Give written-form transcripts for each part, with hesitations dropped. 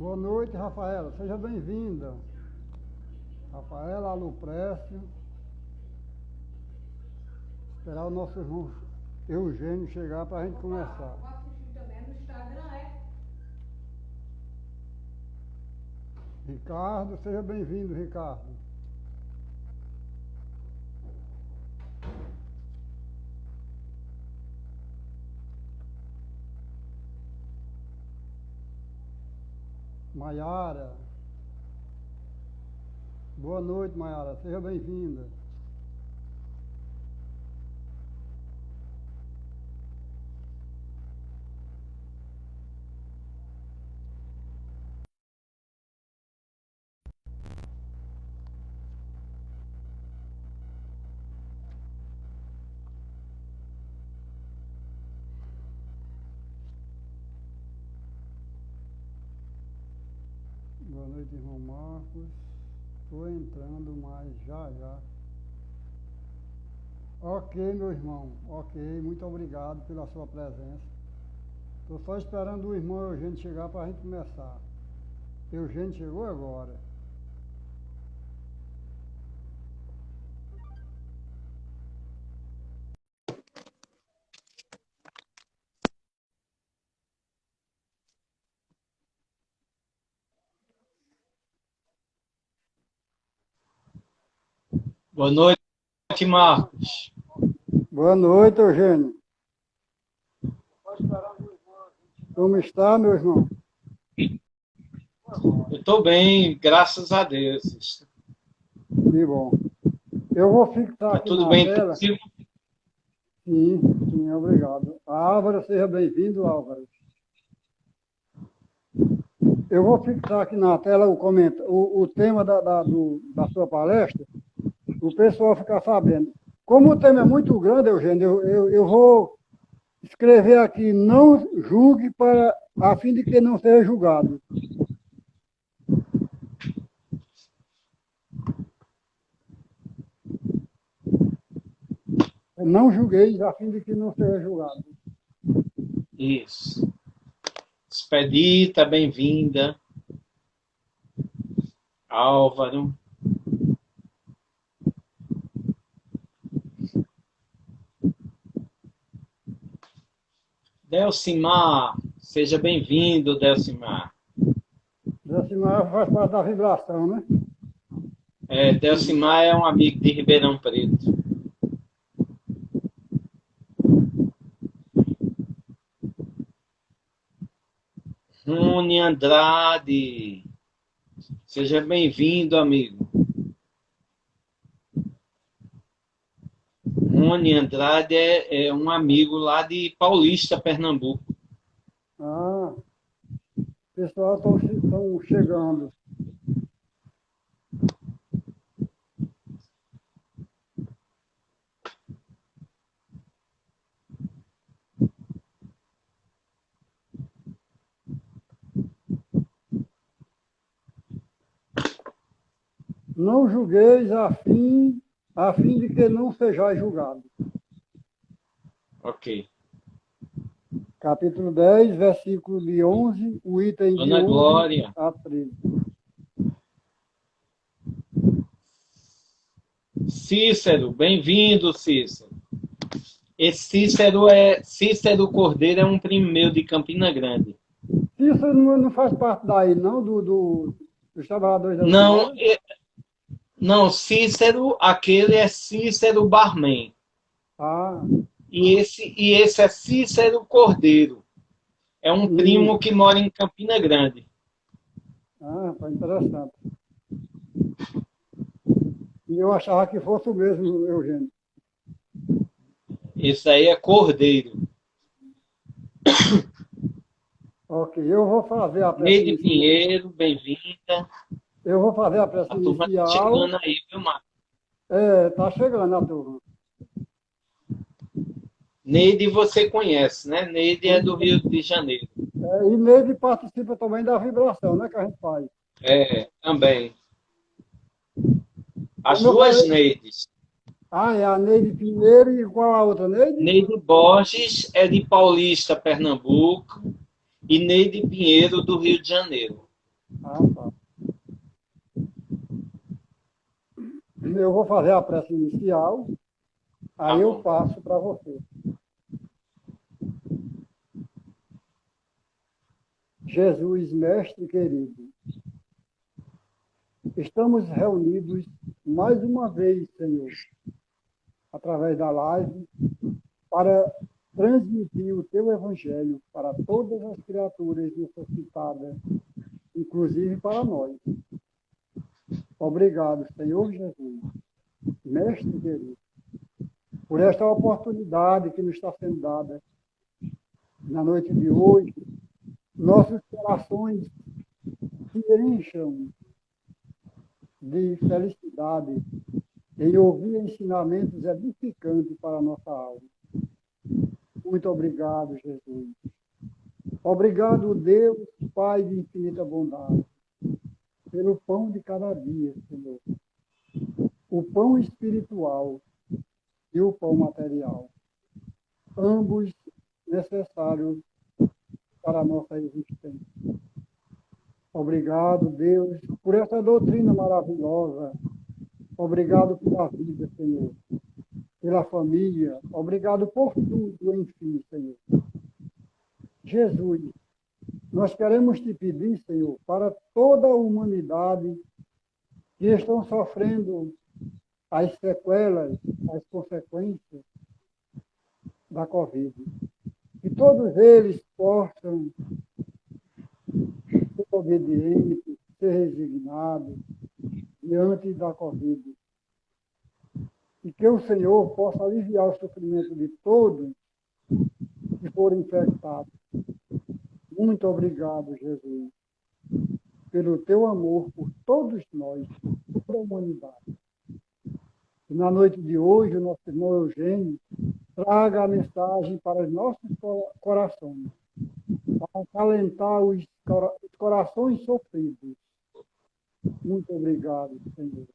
Boa noite, Rafaela. Seja bem-vinda. Rafaela Aluprécio. Esperar o nosso irmão Eugênio chegar para a gente começar. Ricardo, seja bem-vindo, Ricardo. Maiara. Boa noite, Maiara. Seja bem-vinda. Boa noite, irmão Marcos. Estou entrando, mas já. Ok, meu irmão. Ok, muito obrigado pela sua presença. Estou só esperando o irmão Eugênio chegar para a gente começar. Eugênio chegou agora. Boa noite, Marcos. Boa noite, Eugênio. Como está, meu irmão? Eu estou bem, graças a Deus. Que bom. Eu vou fixar Tá aqui tudo na bem tela. contigo? Sim, obrigado. Álvaro, seja bem-vindo, Álvaro. Eu vou fixar aqui na tela o tema da sua palestra, o pessoal ficar sabendo. Como o tema é muito grande, Eugênio, eu vou escrever aqui, não julgue a fim de que não seja julgado. Não julgueis a fim de que não seja julgado. Isso. Expedita, bem-vinda. Álvaro. Delcimar, seja bem-vindo, Delcimar. Delcimar faz parte da vibração, né? Delcimar é um amigo de Ribeirão Preto. Rony Andrade, seja bem-vindo, amigo. Rony Andrade é um amigo lá de Paulista, Pernambuco. Ah, o pessoal estão chegando. Não julgueis a fim de que não sejais julgado. Ok. Capítulo 10, versículo de 11, o item Dona de 11 Glória. a 13. Cícero, bem-vindo, Cícero. Esse Cícero Cordeiro, é um primo meu de Campina Grande. Isso não faz parte daí, não, dos trabalhadores da Não, União? não, Cícero, aquele é Cícero Barman. Ah, E esse é Cícero Cordeiro. É um primo que mora em Campina Grande. foi interessante. E eu achava que fosse o mesmo, Eugênio. Esse aí é Cordeiro. Ok, eu vou fazer a prece Neide inicial. Pinheiro, bem-vinda. Eu vou fazer a prece A turma está inicial. chegando aí, viu, Marcos? Tá chegando a turma. Neide você conhece, né? Neide é do Rio de Janeiro. E Neide participa também da vibração, né, que a gente faz. Também. As Como eu duas falei, Neides. é a Neide Pinheiro e qual a outra Neide? Neide Borges é de Paulista, Pernambuco, e Neide Pinheiro, do Rio de Janeiro. Ah, tá. Eu vou fazer a prece inicial, Tá aí eu bom. passo para você. Jesus, mestre querido, estamos reunidos mais uma vez, Senhor, através da live, para transmitir o teu evangelho para todas as criaturas necessitadas, inclusive para nós. Obrigado, Senhor Jesus, mestre querido, por esta oportunidade que nos está sendo dada na noite de hoje. Nossos corações se encham de felicidade em ouvir ensinamentos edificantes para a nossa alma. Muito obrigado, Jesus. Obrigado, Deus, Pai de infinita bondade, pelo pão de cada dia, Senhor. O pão espiritual e o pão material. Ambos necessários para a nossa existência. Obrigado, Deus, por essa doutrina maravilhosa. Obrigado pela vida, Senhor, pela família. Obrigado por tudo, enfim, Senhor. Jesus, nós queremos te pedir, Senhor, para toda a humanidade que estão sofrendo as sequelas, as consequências da Covid. Que todos eles possam ser obedientes, ser resignados diante da Covid. E que o Senhor possa aliviar o sofrimento de todos que forem infectados. Muito obrigado, Jesus, pelo teu amor por todos nós, por toda a humanidade. E na noite de hoje, o nosso irmão Eugênio traga a mensagem para os nossos corações, para acalentar os corações sofridos. Muito obrigado, Senhor.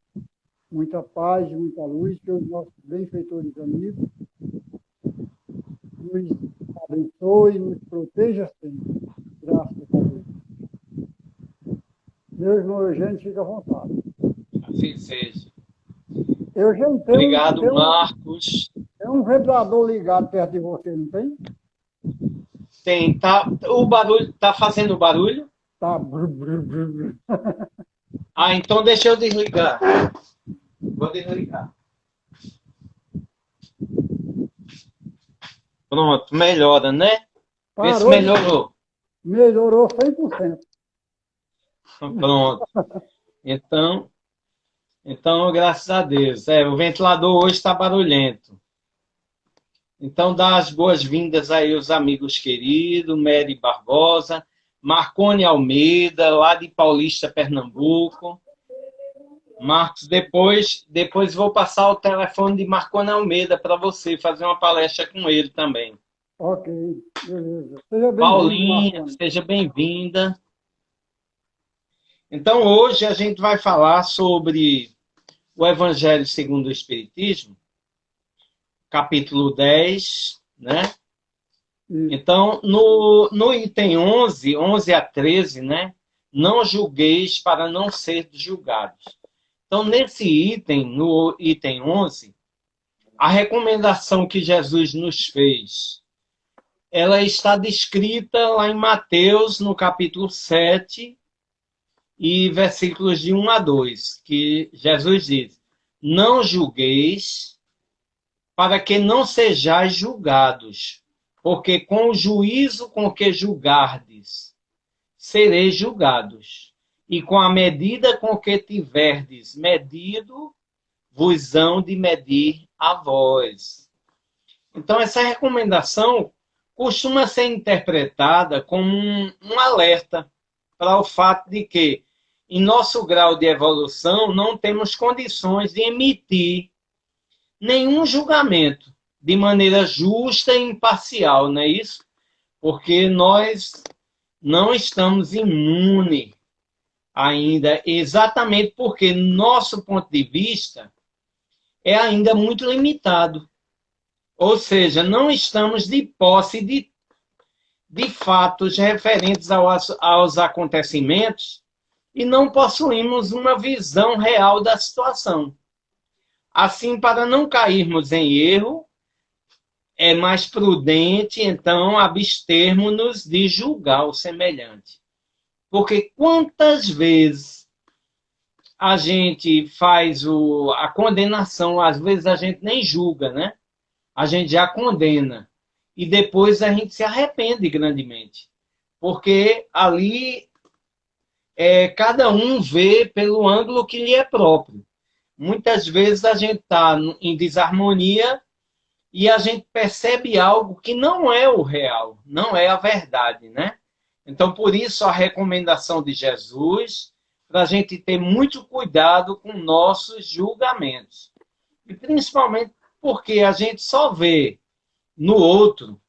Muita paz, muita luz, que os nossos benfeitores amigos nos abençoe, nos proteja sempre. Graças a Deus. Meu irmão Eugênio, fica à vontade. Assim seja. Eugênio, Obrigado, Marcos. tem um ventilador ligado perto de você, não tem? Tem, tá, o barulho, tá fazendo barulho? Tá. Ah, então deixa eu desligar. Vou desligar. Pronto, melhora, né? Vê se Parou, melhorou. melhorou 100%. Pronto. Então, graças a Deus. O ventilador hoje está barulhento. Então, dá as boas-vindas aí aos amigos queridos, Mary Barbosa, Marcone Almeida, lá de Paulista, Pernambuco. Marcos, depois vou passar o telefone de Marcone Almeida para você fazer uma palestra com ele também. Ok, beleza. Seja bem-vindo, Paulinha, Marcone. seja bem-vinda. Então, hoje a gente vai falar sobre o Evangelho segundo o Espiritismo, capítulo 10, né? Então, no item 11 a 13, né? Não julgueis para não ser julgados. Então, nesse item, no item 11, a recomendação que Jesus nos fez, ela está descrita lá em Mateus, no capítulo 7, e versículos de 1 a 2, que Jesus diz: não julgueis para que não sejais julgados, porque com o juízo com que julgardes, sereis julgados, e com a medida com que tiverdes medido, vos hão de medir a vós. Então, essa recomendação costuma ser interpretada como um alerta para o fato de que, em nosso grau de evolução, não temos condições de emitir nenhum julgamento de maneira justa e imparcial, não é isso? Porque nós não estamos imunes ainda, exatamente porque nosso ponto de vista é ainda muito limitado. Ou seja, não estamos de posse de fatos referentes aos acontecimentos e não possuímos uma visão real da situação. Assim, para não cairmos em erro, é mais prudente, então, abstermos-nos de julgar o semelhante. Porque quantas vezes a gente faz a condenação, às vezes a gente nem julga, né? A gente já condena. E depois a gente se arrepende grandemente. Porque ali cada um vê pelo ângulo que lhe é próprio. Muitas vezes a gente está em desarmonia e a gente percebe algo que não é o real, não é a verdade, né? Então, por isso, a recomendação de Jesus, para a gente ter muito cuidado com nossos julgamentos. E principalmente porque a gente só vê no outro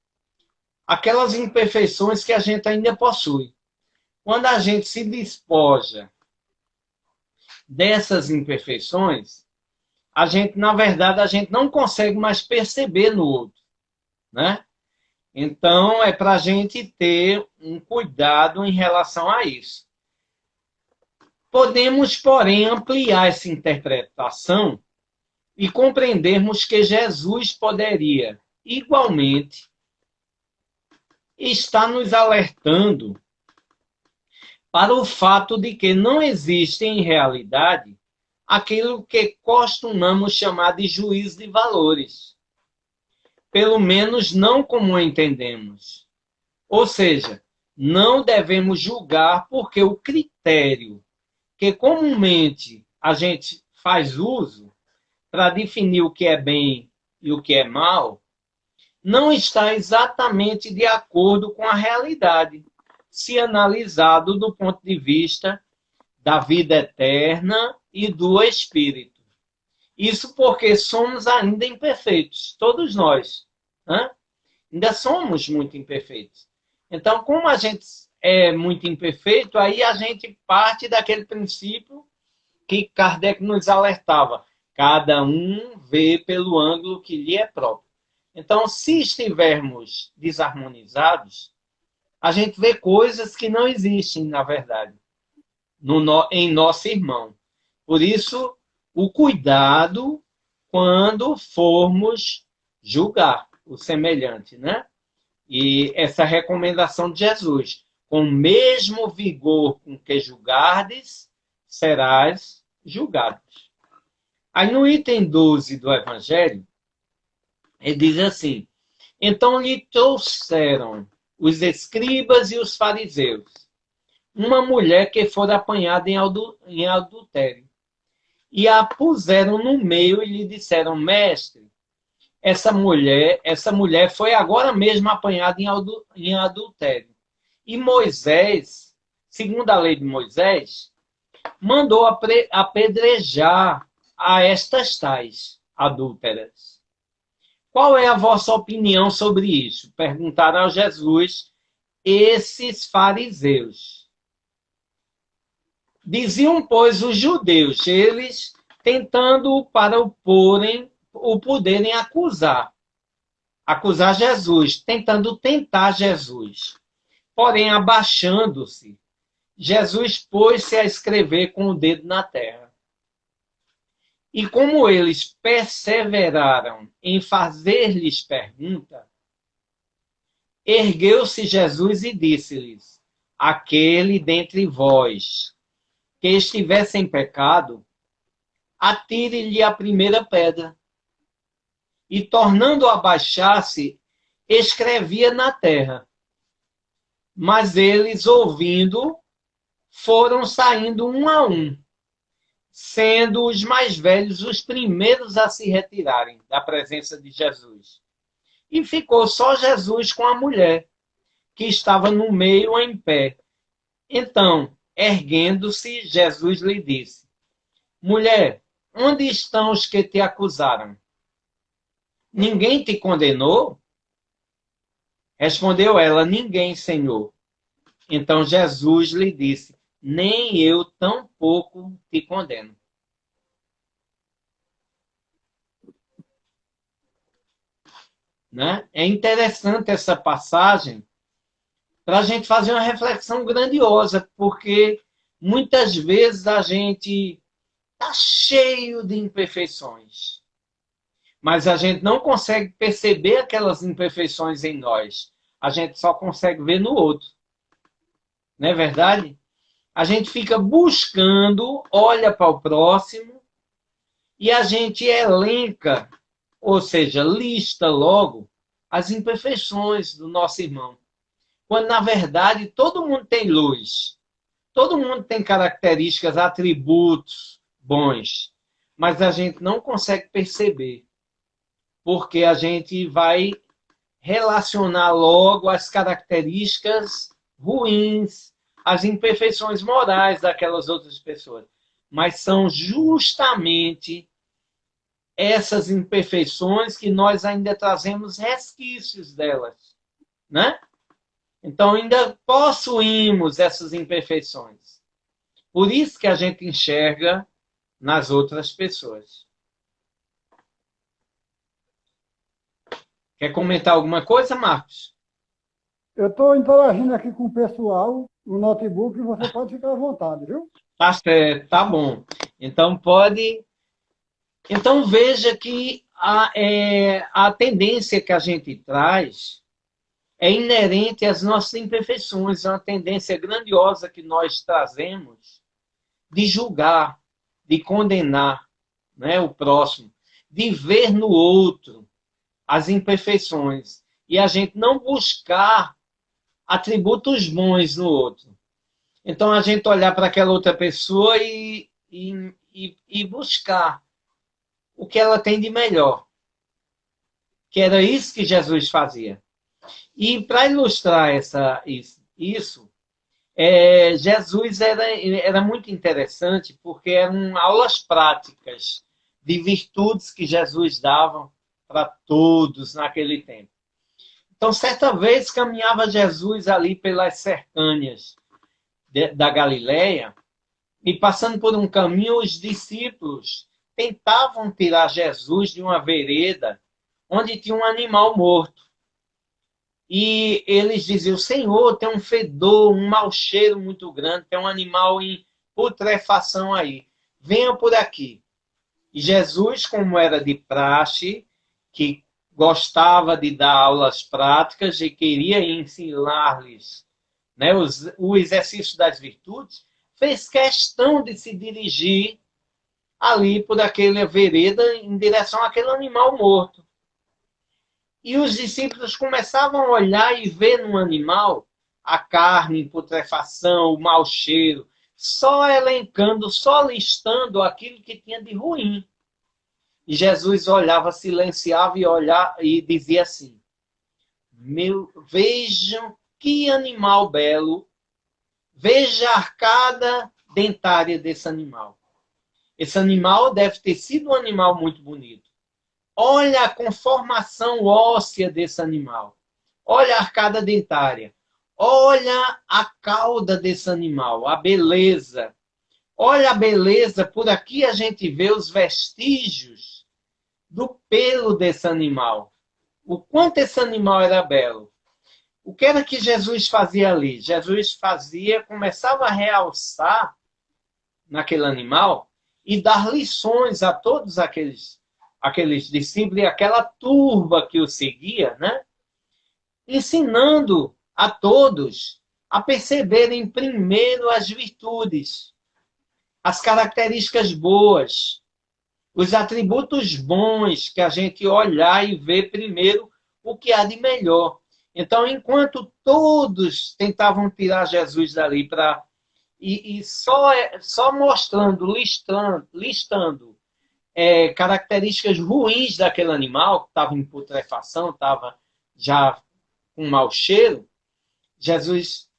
aquelas imperfeições que a gente ainda possui. Quando a gente se despoja dessas imperfeições, a gente, na verdade, a gente não consegue mais perceber no outro, né? Então, é para a gente ter um cuidado em relação a isso. Podemos, porém, ampliar essa interpretação e compreendermos que Jesus poderia, igualmente, estar nos alertando para o fato de que não existe, em realidade, aquilo que costumamos chamar de juízo de valores. Pelo menos não como entendemos. Ou seja, não devemos julgar porque o critério que comumente a gente faz uso para definir o que é bem e o que é mal, não está exatamente de acordo com a realidade, se analisado do ponto de vista da vida eterna e do Espírito. Isso porque somos ainda imperfeitos, todos nós, né? Ainda somos muito imperfeitos. Então, como a gente é muito imperfeito, aí a gente parte daquele princípio que Kardec nos alertava. Cada um vê pelo ângulo que lhe é próprio. Então, se estivermos desarmonizados, a gente vê coisas que não existem, na verdade, em nosso irmão. Por isso, o cuidado quando formos julgar o semelhante, né? E essa recomendação de Jesus, com o mesmo vigor com que julgardes, serás julgados. Aí no item 12 do Evangelho, ele diz assim, então lhe trouxeram os escribas e os fariseus, uma mulher que fora apanhada em adultério. E a puseram no meio e lhe disseram, mestre, essa mulher foi agora mesmo apanhada em adultério. E Moisés, segundo a lei de Moisés, mandou apedrejar a estas tais adúlteras. Qual é a vossa opinião sobre isso? Perguntaram a Jesus esses fariseus. Diziam, pois, os judeus, eles tentando para o poderem acusar Jesus, tentando tentar Jesus. Porém, abaixando-se, Jesus pôs-se a escrever com o dedo na terra. E como eles perseveraram em fazer-lhes pergunta, ergueu-se Jesus e disse-lhes, aquele dentre vós que estiver sem pecado, atire-lhe a primeira pedra. E, tornando a baixar-se, escrevia na terra. Mas eles, ouvindo, foram saindo um a um, sendo os mais velhos os primeiros a se retirarem da presença de Jesus. E ficou só Jesus com a mulher, que estava no meio em pé. Então, erguendo-se, Jesus lhe disse, mulher, onde estão os que te acusaram? Ninguém te condenou? Respondeu ela, ninguém, Senhor. Então Jesus lhe disse, nem eu tampouco te condeno. Né? É interessante essa passagem para a gente fazer uma reflexão grandiosa, porque muitas vezes a gente está cheio de imperfeições, mas a gente não consegue perceber aquelas imperfeições em nós. A gente só consegue ver no outro. Não é verdade? A gente fica buscando, olha para o próximo e a gente elenca, ou seja, lista logo as imperfeições do nosso irmão. Quando, na verdade, todo mundo tem luz. Todo mundo tem características, atributos bons. Mas a gente não consegue perceber. Porque a gente vai relacionar logo as características ruins, as imperfeições morais daquelas outras pessoas. Mas são justamente essas imperfeições que nós ainda trazemos resquícios delas, né? Então ainda possuímos essas imperfeições. Por isso que a gente enxerga nas outras pessoas. Quer comentar alguma coisa, Marcos? Eu estou interagindo aqui com o pessoal no notebook e você pode ficar à vontade, viu? Tá certo, tá bom. Então pode. Então veja que a tendência que a gente traz é inerente às nossas imperfeições, é uma tendência grandiosa que nós trazemos de julgar, de condenar, né, o próximo, de ver no outro as imperfeições e a gente não buscar atributos bons no outro. Então a gente olhar para aquela outra pessoa e buscar o que ela tem de melhor. Que era isso que Jesus fazia. E para ilustrar isso, Jesus era muito interessante porque eram aulas práticas de virtudes que Jesus dava para todos naquele tempo. Então, certa vez, caminhava Jesus ali pelas cercâneas da Galileia e, passando por um caminho, os discípulos tentavam tirar Jesus de uma vereda onde tinha um animal morto. E eles diziam, Senhor, tem um fedor, um mau cheiro muito grande, tem um animal em putrefação aí. Venha por aqui. E Jesus, como era de praxe, que gostava de dar aulas práticas e queria ensinar-lhes, né, o exercício das virtudes, fez questão de se dirigir ali por aquela vereda em direção àquele animal morto. E os discípulos começavam a olhar e ver no animal a carne em putrefação, o mau cheiro, só elencando, só listando aquilo que tinha de ruim. E Jesus olhava, silenciava e dizia assim, vejam que animal belo, veja a arcada dentária desse animal. Esse animal deve ter sido um animal muito bonito. Olha a conformação óssea desse animal. Olha a arcada dentária. Olha a cauda desse animal, a beleza. Olha a beleza, por aqui a gente vê os vestígios do pelo desse animal. O quanto esse animal era belo. O que era que Jesus fazia ali? Jesus começava a realçar naquele animal e dar lições a todos aqueles discípulos e aquela turba que o seguia, né? Ensinando a todos a perceberem primeiro as virtudes, as características boas, os atributos bons, que a gente olhar e ver primeiro o que há de melhor. Então, enquanto todos tentavam tirar Jesus dali e só mostrando, listando características ruins daquele animal, que estava em putrefação, estava já com mau cheiro, Jesus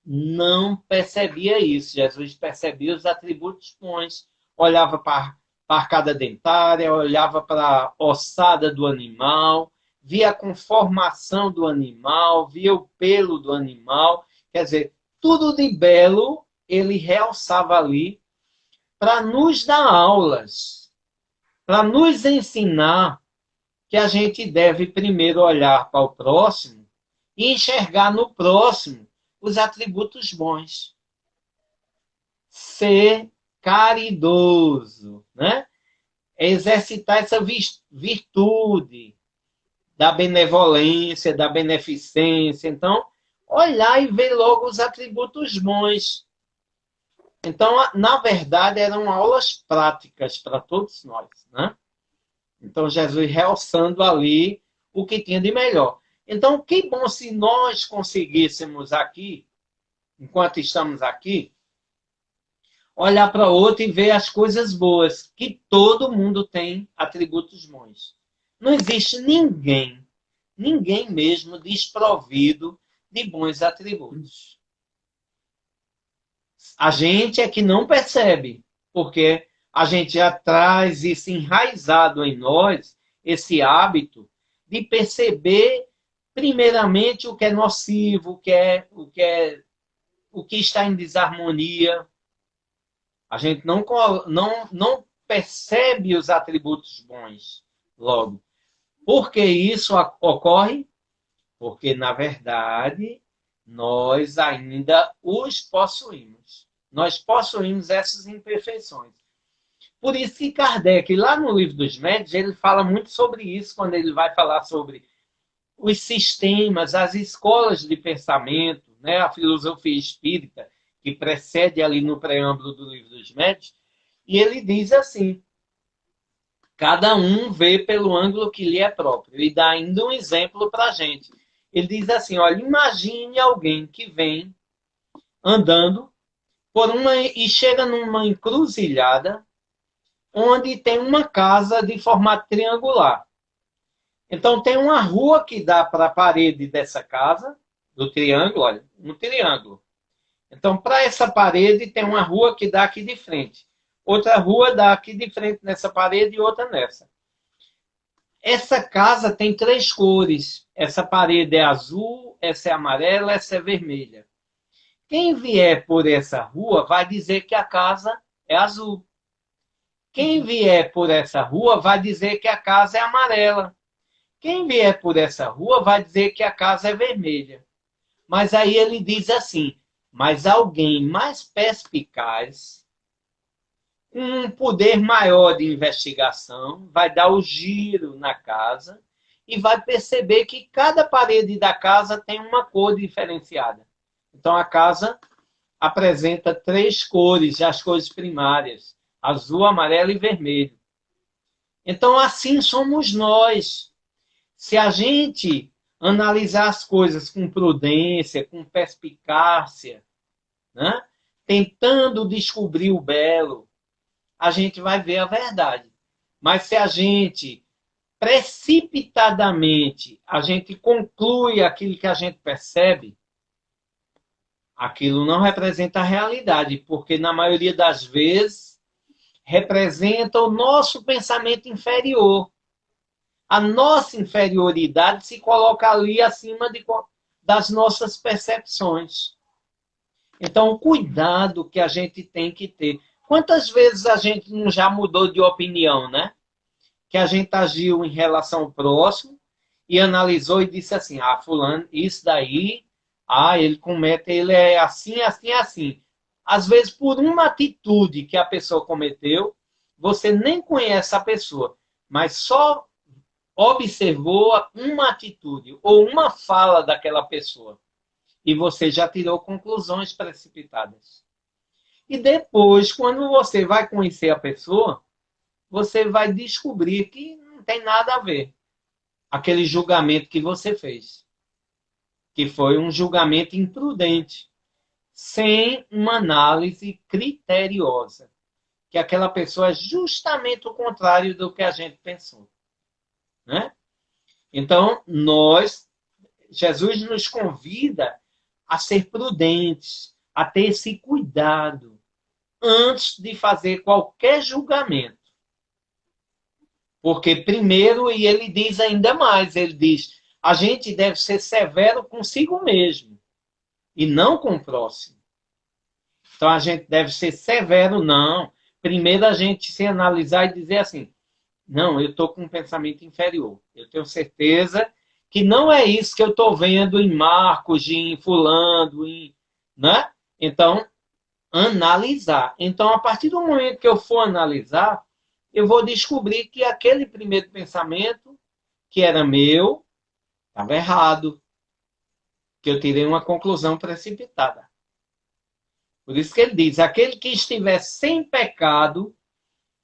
não percebia isso. Jesus percebia os atributos bons. Olhava para a arcada dentária, olhava para a ossada do animal, via a conformação do animal, via o pelo do animal. Quer dizer, tudo de belo ele realçava ali para nos dar aulas, para nos ensinar que a gente deve primeiro olhar para o próximo e enxergar no próximo os atributos bons. ser caridoso, né? É exercitar essa virtude da benevolência, da beneficência. Então, olhar e ver logo os atributos bons. Então, na verdade, eram aulas práticas para todos nós, né? Então, Jesus realçando ali o que tinha de melhor. Então, que bom se nós conseguíssemos aqui, enquanto estamos aqui, olhar para o outro e ver as coisas boas, que todo mundo tem atributos bons. Não existe ninguém mesmo desprovido de bons atributos. A gente é que não percebe, porque a gente já traz isso enraizado em nós, esse hábito de perceber primeiramente o que é nocivo, o que está em desarmonia. A gente não percebe os atributos bons logo. Por que isso ocorre? Porque, na verdade, nós ainda os possuímos. Nós possuímos essas imperfeições. Por isso que Kardec, lá no Livro dos Médiuns, ele fala muito sobre isso, quando ele vai falar sobre os sistemas, as escolas de pensamento, né? A filosofia espírita, que precede ali no preâmbulo do Livro dos Médiuns, e ele diz assim, cada um vê pelo ângulo que lhe é próprio, e dá ainda um exemplo para a gente. Ele diz assim, olha, imagine alguém que vem andando e chega numa encruzilhada onde tem uma casa de formato triangular. Então, tem uma rua que dá para a parede dessa casa, do triângulo, olha, um triângulo. Então, para essa parede, tem uma rua que dá aqui de frente. Outra rua dá aqui de frente nessa parede e outra nessa. Essa casa tem 3 cores. Essa parede é azul, essa é amarela, essa é vermelha. Quem vier por essa rua vai dizer que a casa é azul. Quem vier por essa rua vai dizer que a casa é amarela. Quem vier por essa rua vai dizer que a casa é vermelha. Mas aí ele diz assim, mas alguém mais perspicaz, com um poder maior de investigação, vai dar o giro na casa e vai perceber que cada parede da casa tem uma cor diferenciada. Então a casa apresenta 3 cores, as cores primárias, azul, amarelo e vermelho. Então assim somos nós. Se a gente analisar as coisas com prudência, com perspicácia, né? Tentando descobrir o belo, a gente vai ver a verdade. Mas se a gente, precipitadamente, a gente conclui aquilo que a gente percebe, aquilo não representa a realidade, porque na maioria das vezes representa o nosso pensamento inferior. A nossa inferioridade se coloca ali acima das nossas percepções. Então, o cuidado que a gente tem que ter. Quantas vezes a gente não já mudou de opinião, né? Que a gente agiu em relação ao próximo e analisou e disse assim, fulano, isso daí, ele é assim, assim, assim. Às vezes, por uma atitude que a pessoa cometeu, você nem conhece a pessoa, mas só observou uma atitude ou uma fala daquela pessoa e você já tirou conclusões precipitadas. E depois, quando você vai conhecer a pessoa, você vai descobrir que não tem nada a ver aquele julgamento que você fez, que foi um julgamento imprudente, sem uma análise criteriosa, que aquela pessoa é justamente o contrário do que a gente pensou. Né? Então, Jesus nos convida a ser prudentes, a ter esse cuidado antes de fazer qualquer julgamento. Porque primeiro, e ele diz ainda mais, ele diz, a gente deve ser severo consigo mesmo e não com o próximo. Então, a gente deve ser severo, não. Primeiro, a gente se analisar e dizer assim, não, eu estou com um pensamento inferior. Eu tenho certeza que não é isso que eu estou vendo em Marcos, em Fulano, né? Então, analisar. Então, a partir do momento que eu for analisar, eu vou descobrir que aquele primeiro pensamento, que era meu, estava errado, que eu tirei uma conclusão precipitada. Por isso que ele diz, aquele que estiver sem pecado,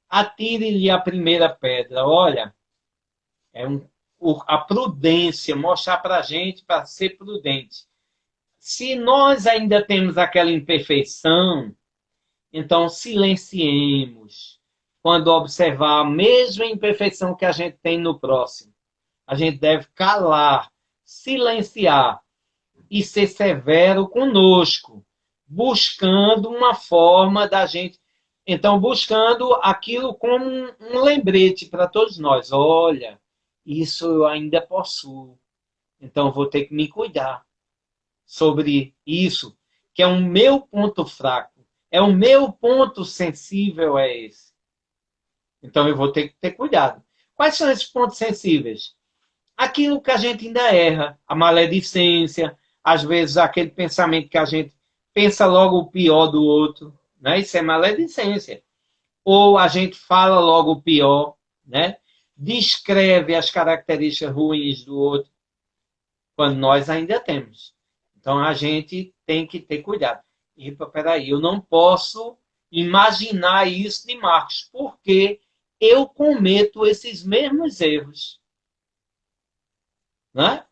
atire-lhe a primeira pedra. Olha, a prudência, mostrar para a gente para ser prudente. Se nós ainda temos aquela imperfeição, então silenciemos. Quando observar a mesma imperfeição que a gente tem no próximo, a gente deve calar, silenciar e ser severo conosco, buscando uma forma da gente. Então, buscando aquilo como um lembrete para todos nós. Olha, isso eu ainda possuo. Então, vou ter que me cuidar sobre isso, que é o meu ponto fraco. É o meu ponto sensível, é esse. Então, eu vou ter que ter cuidado. Quais são esses pontos sensíveis? Aquilo que a gente ainda erra, a maledicência, às vezes aquele pensamento que a gente pensa logo o pior do outro, né? Isso é maledicência. Ou a gente fala logo o pior, né? Descreve as características ruins do outro, quando nós ainda temos. Então, a gente tem que ter cuidado. E, peraí, eu não posso imaginar isso de Marcos, porque eu cometo esses mesmos erros. Né?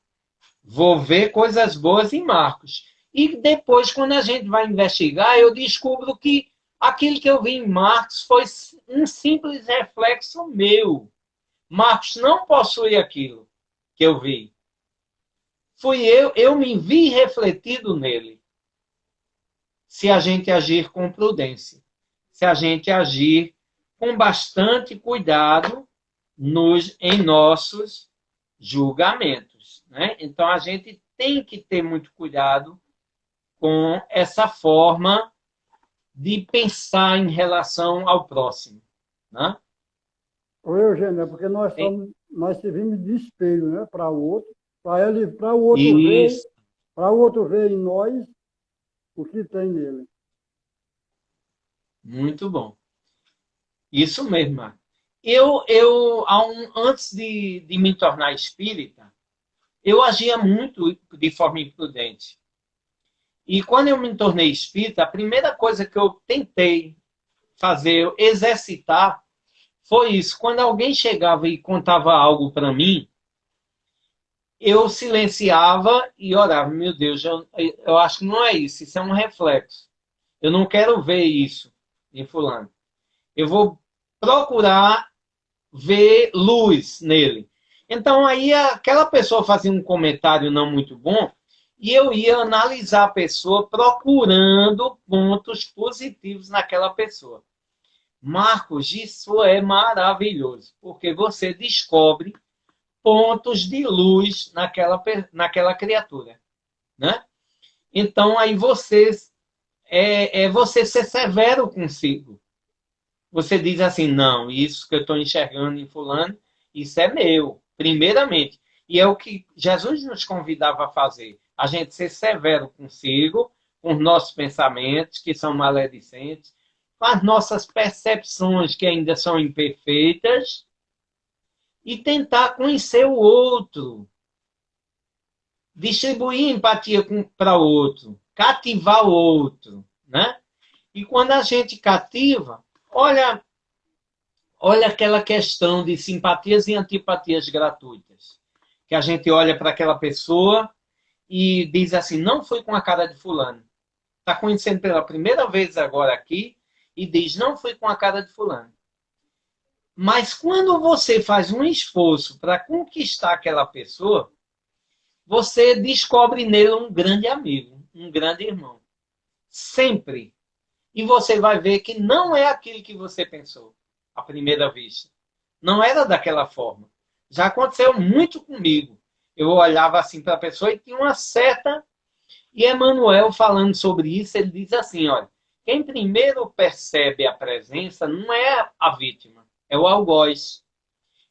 Vou ver coisas boas em Marcos. E depois, quando a gente vai investigar, eu descubro que aquilo que eu vi em Marcos foi um simples reflexo meu. Marcos não possui aquilo que eu vi. Fui eu me vi refletido nele. Se a gente agir com prudência, se a gente agir com bastante cuidado em nossos julgamentos. Né? Então, a gente tem que ter muito cuidado com essa forma de pensar em relação ao próximo. Né? Ô, Eugênio, é porque nós servimos de espelho, né, para o outro, para o outro ver, Isso. para o outro ver em nós o que tem nele. Muito bom. Isso mesmo, Marco. Antes de me tornar espírita, eu agia muito de forma imprudente. E quando eu me tornei espírita, a primeira coisa que eu tentei fazer, exercitar, foi isso. Quando alguém chegava e contava algo para mim, eu silenciava e orava. Meu Deus, eu acho que não é isso. Isso é um reflexo. Eu não quero ver isso em fulano. Eu vou procurar ver luz nele. Então, aí aquela pessoa fazia um comentário não muito bom e eu ia analisar a pessoa procurando pontos positivos naquela pessoa. Marcos, isso é maravilhoso, porque você descobre pontos de luz naquela criatura. Né? Então, aí você ser severo consigo. Você diz assim, não, isso que eu estou enxergando em fulano, isso é meu, primeiramente. E é o que Jesus nos convidava a fazer. A gente ser severo consigo, com os nossos pensamentos, que são maledicentes, com as nossas percepções, que ainda são imperfeitas, e tentar conhecer o outro. Distribuir empatia para o outro. Cativar o outro. Né? E quando a gente cativa, olha aquela questão de simpatias e antipatias gratuitas. Que a gente olha para aquela pessoa e diz assim, não fui com a cara de fulano. Está conhecendo pela primeira vez agora aqui e diz, não fui com a cara de fulano. Mas quando você faz um esforço para conquistar aquela pessoa, você descobre nele um grande amigo, um grande irmão. Sempre. E você vai ver que não é aquilo que você pensou à primeira vista. Não era daquela forma. Já aconteceu muito comigo. Eu olhava assim para a pessoa e tinha uma certa... E Emmanuel, falando sobre isso, ele diz assim, olha, quem primeiro percebe a presença não é a vítima, é o algoz.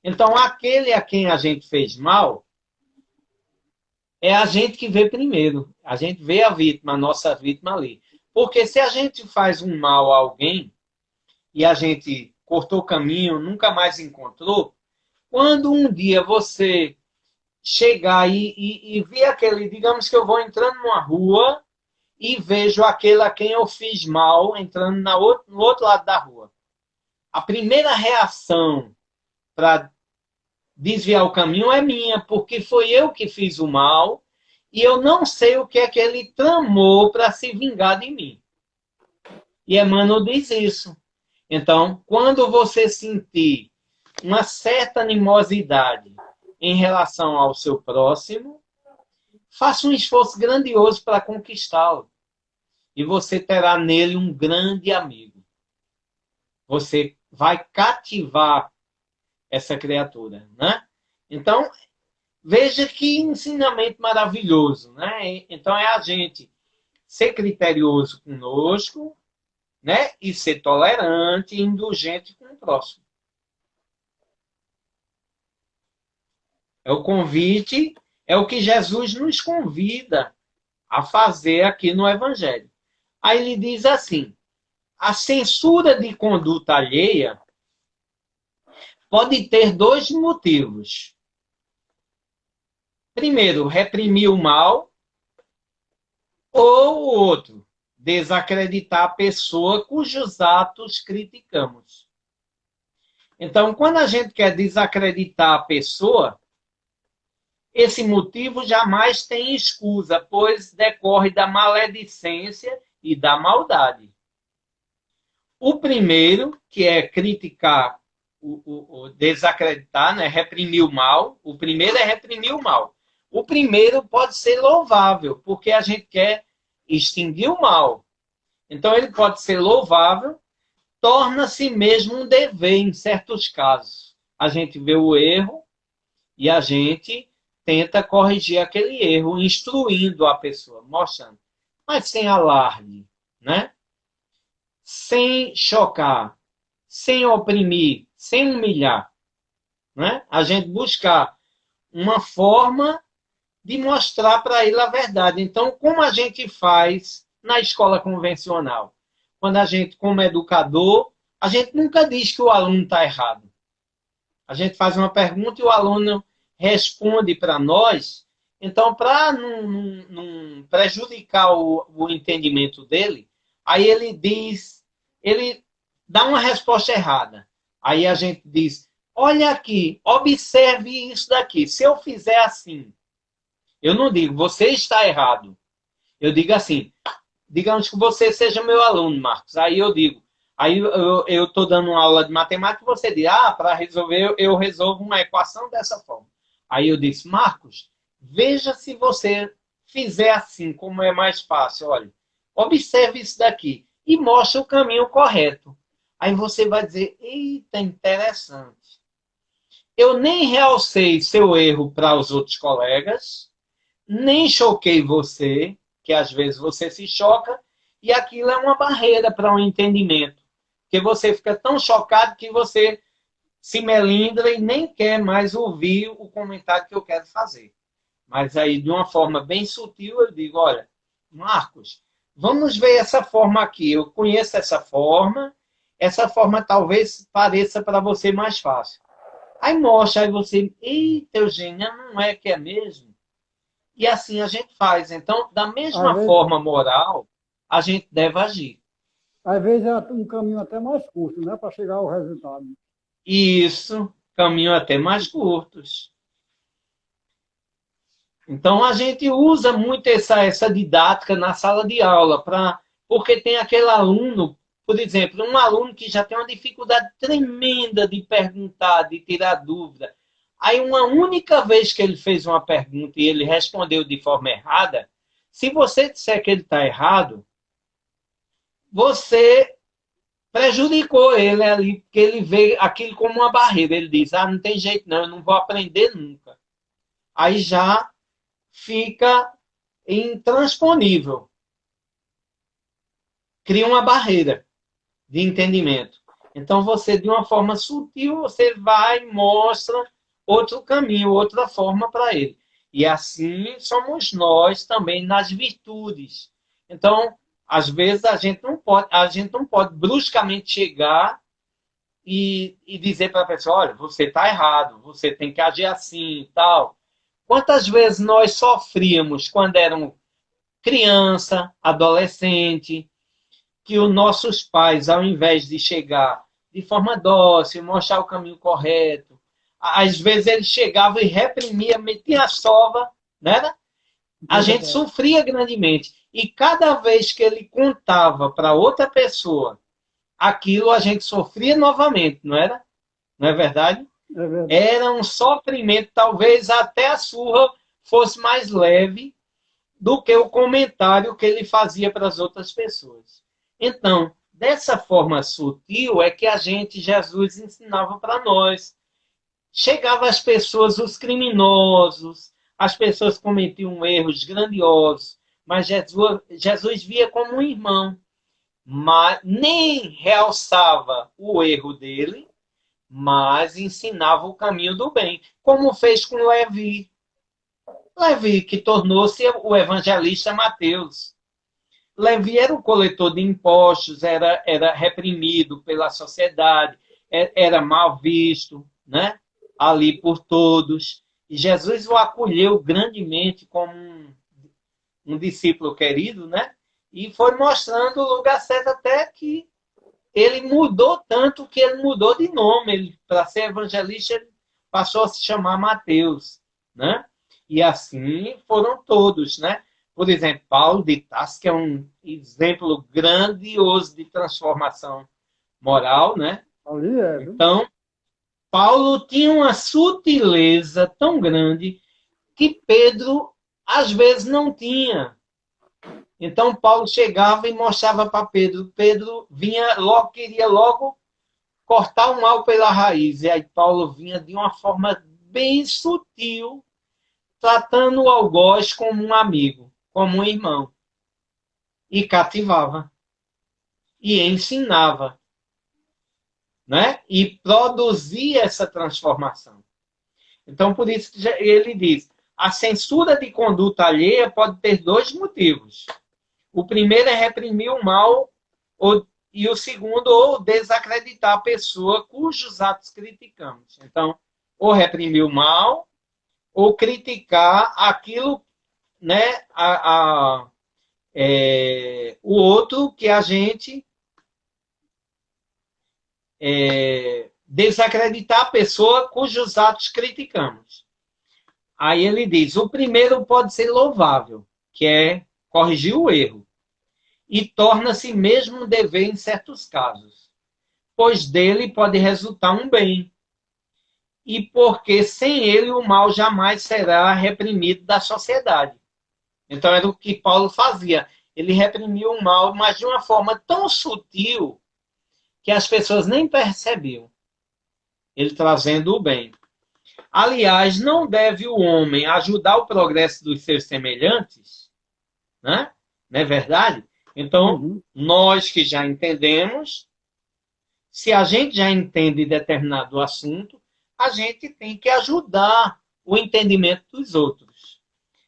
Então, aquele a quem a gente fez mal, é a gente que vê primeiro. A gente vê a vítima, a nossa vítima ali. Porque se a gente faz um mal a alguém e a gente cortou o caminho, nunca mais encontrou, quando um dia você chegar e ver aquele, digamos que eu vou entrando numa rua e vejo aquele a quem eu fiz mal entrando no outro lado da rua. A primeira reação para desviar o caminho é minha, porque foi eu que fiz o mal e eu não sei o que é que ele tramou para se vingar de mim. E Emmanuel diz isso. Então, quando você sentir uma certa animosidade em relação ao seu próximo, faça um esforço grandioso para conquistá-lo. E você terá nele um grande amigo. Você vai cativar essa criatura, né? Então, veja que ensinamento maravilhoso, né? Então, é a gente ser criterioso conosco, né? E ser tolerante e indulgente com o próximo. É o convite, é o que Jesus nos convida a fazer aqui no Evangelho. Aí ele diz assim, a censura de conduta alheia pode ter dois motivos. Primeiro, reprimir o mal, ou o outro, desacreditar a pessoa cujos atos criticamos. Então, quando a gente quer desacreditar a pessoa, esse motivo jamais tem escusa, pois decorre da maledicência e da maldade. O primeiro, que é criticar, o desacreditar, né? Reprimir o mal. O primeiro é reprimir o mal. O primeiro pode ser louvável, porque a gente quer extinguir o mal. Então, ele pode ser louvável, torna-se mesmo um dever em certos casos. A gente vê o erro e a gente tenta corrigir aquele erro, instruindo a pessoa, mostrando. Mas sem alarde, né? Sem chocar, sem oprimir, sem humilhar. Né? A gente buscar uma forma de mostrar para ele a verdade. Então, como a gente faz na escola convencional? Quando a gente, como educador, a gente nunca diz que o aluno está errado. A gente faz uma pergunta e o aluno responde para nós. Então, para não prejudicar o entendimento dele, aí ele dá uma resposta errada. Aí a gente diz, olha aqui, observe isso daqui. Se eu fizer assim, eu não digo, você está errado. Eu digo assim, digamos que você seja meu aluno, Marcos. Aí eu digo, aí eu estou dando uma aula de matemática e você diz, para resolver, eu resolvo uma equação dessa forma. Aí eu disse, Marcos, veja se você fizer assim, como é mais fácil. Olha, observe isso daqui e mostra o caminho correto. Aí você vai dizer, eita, interessante. Eu nem realcei seu erro para os outros colegas, nem choquei você, que às vezes você se choca, e aquilo é uma barreira para um entendimento. Porque você fica tão chocado que você se melindra e nem quer mais ouvir o comentário que eu quero fazer. Mas aí, de uma forma bem sutil, eu digo, olha, Marcos, vamos ver essa forma aqui. Eu conheço essa forma talvez pareça para você mais fácil. Aí mostra, aí você, eita, Eugênia, não é que é mesmo? E assim a gente faz. Então, da mesma forma moral, a gente deve agir. Às vezes é um caminho até mais curto, né, para chegar ao resultado. Isso, caminho até mais curtos. Então, a gente usa muito essa didática na sala de aula, porque tem aquele aluno, por exemplo, um aluno que já tem uma dificuldade tremenda de perguntar, de tirar dúvida. Aí, uma única vez que ele fez uma pergunta e ele respondeu de forma errada, se você disser que ele está errado, você prejudicou ele ali, porque ele vê aquilo como uma barreira. Ele diz, não tem jeito não, eu não vou aprender nunca. Aí já fica intransponível. Cria uma barreira de entendimento. Então, você, de uma forma sutil, você vai e mostra outro caminho, outra forma para ele. E assim somos nós também nas virtudes. Então, às vezes a gente não pode bruscamente chegar e dizer para a pessoa, olha, você está errado, você tem que agir assim e tal. Quantas vezes nós sofríamos quando éramos criança, adolescente, que os nossos pais, ao invés de chegar de forma dócil, mostrar o caminho correto, às vezes eles chegavam e reprimia, metia a sova, né? A gente sofria grandemente. E cada vez que ele contava para outra pessoa aquilo, a gente sofria novamente, não era? Não é verdade? É verdade. Era um sofrimento, talvez até a surra fosse mais leve do que o comentário que ele fazia para as outras pessoas. Então, dessa forma sutil é que Jesus ensinava para nós. Chegava às pessoas, os criminosos, as pessoas cometiam erros grandiosos, mas Jesus via como um irmão, mas nem realçava o erro dele, mas ensinava o caminho do bem, como fez com Levi. Levi, que tornou-se o evangelista Mateus. Levi era o coletor de impostos, era reprimido pela sociedade, era mal visto, né? Ali por todos. E Jesus o acolheu grandemente como um discípulo querido, né? E foi mostrando o lugar certo até que ele mudou tanto que ele mudou de nome. Para ser evangelista, ele passou a se chamar Mateus, né? E assim foram todos, né? Por exemplo, Paulo de Tarso, que é um exemplo grandioso de transformação moral, né? Ali é, viu? Então, Paulo tinha uma sutileza tão grande que Pedro, às vezes, não tinha. Então, Paulo chegava e mostrava para Pedro. Pedro vinha logo, queria logo cortar o mal pela raiz. E aí Paulo vinha de uma forma bem sutil, tratando o algoz como um amigo, como um irmão. E cativava. E ensinava. Né? E produzia essa transformação. Então, por isso que ele diz, a censura de conduta alheia pode ter dois motivos. O primeiro é reprimir o mal, e o segundo, ou desacreditar a pessoa cujos atos criticamos. Então, ou reprimir o mal, ou criticar aquilo, né, o outro que a gente desacreditar a pessoa cujos atos criticamos. Aí ele diz, o primeiro pode ser louvável, que é corrigir o erro, e torna-se mesmo um dever em certos casos, pois dele pode resultar um bem, e porque sem ele o mal jamais será reprimido da sociedade. Então era o que Paulo fazia. Ele reprimia o mal, mas de uma forma tão sutil que as pessoas nem percebiam. Ele trazendo o bem. Aliás, não deve o homem ajudar o progresso dos seus semelhantes? Né? Não é verdade? Então, nós que já entendemos, se a gente já entende determinado assunto, a gente tem que ajudar o entendimento dos outros.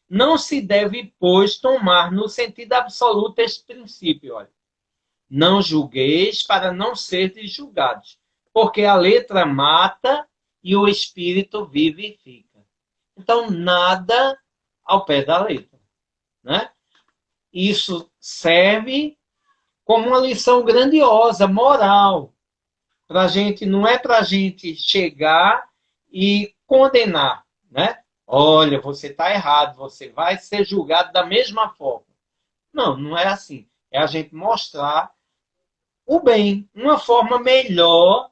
Não se deve, pois, tomar no sentido absoluto este princípio. Olha. Não julgueis para não seres julgados, porque a letra mata e o espírito vivifica. Então, nada ao pé da letra. Né? Isso serve como uma lição grandiosa, moral. Pra gente, não é para a gente chegar e condenar. Né? Olha, você está errado, você vai ser julgado da mesma forma. Não, não é assim. É a gente mostrar o bem, uma forma melhor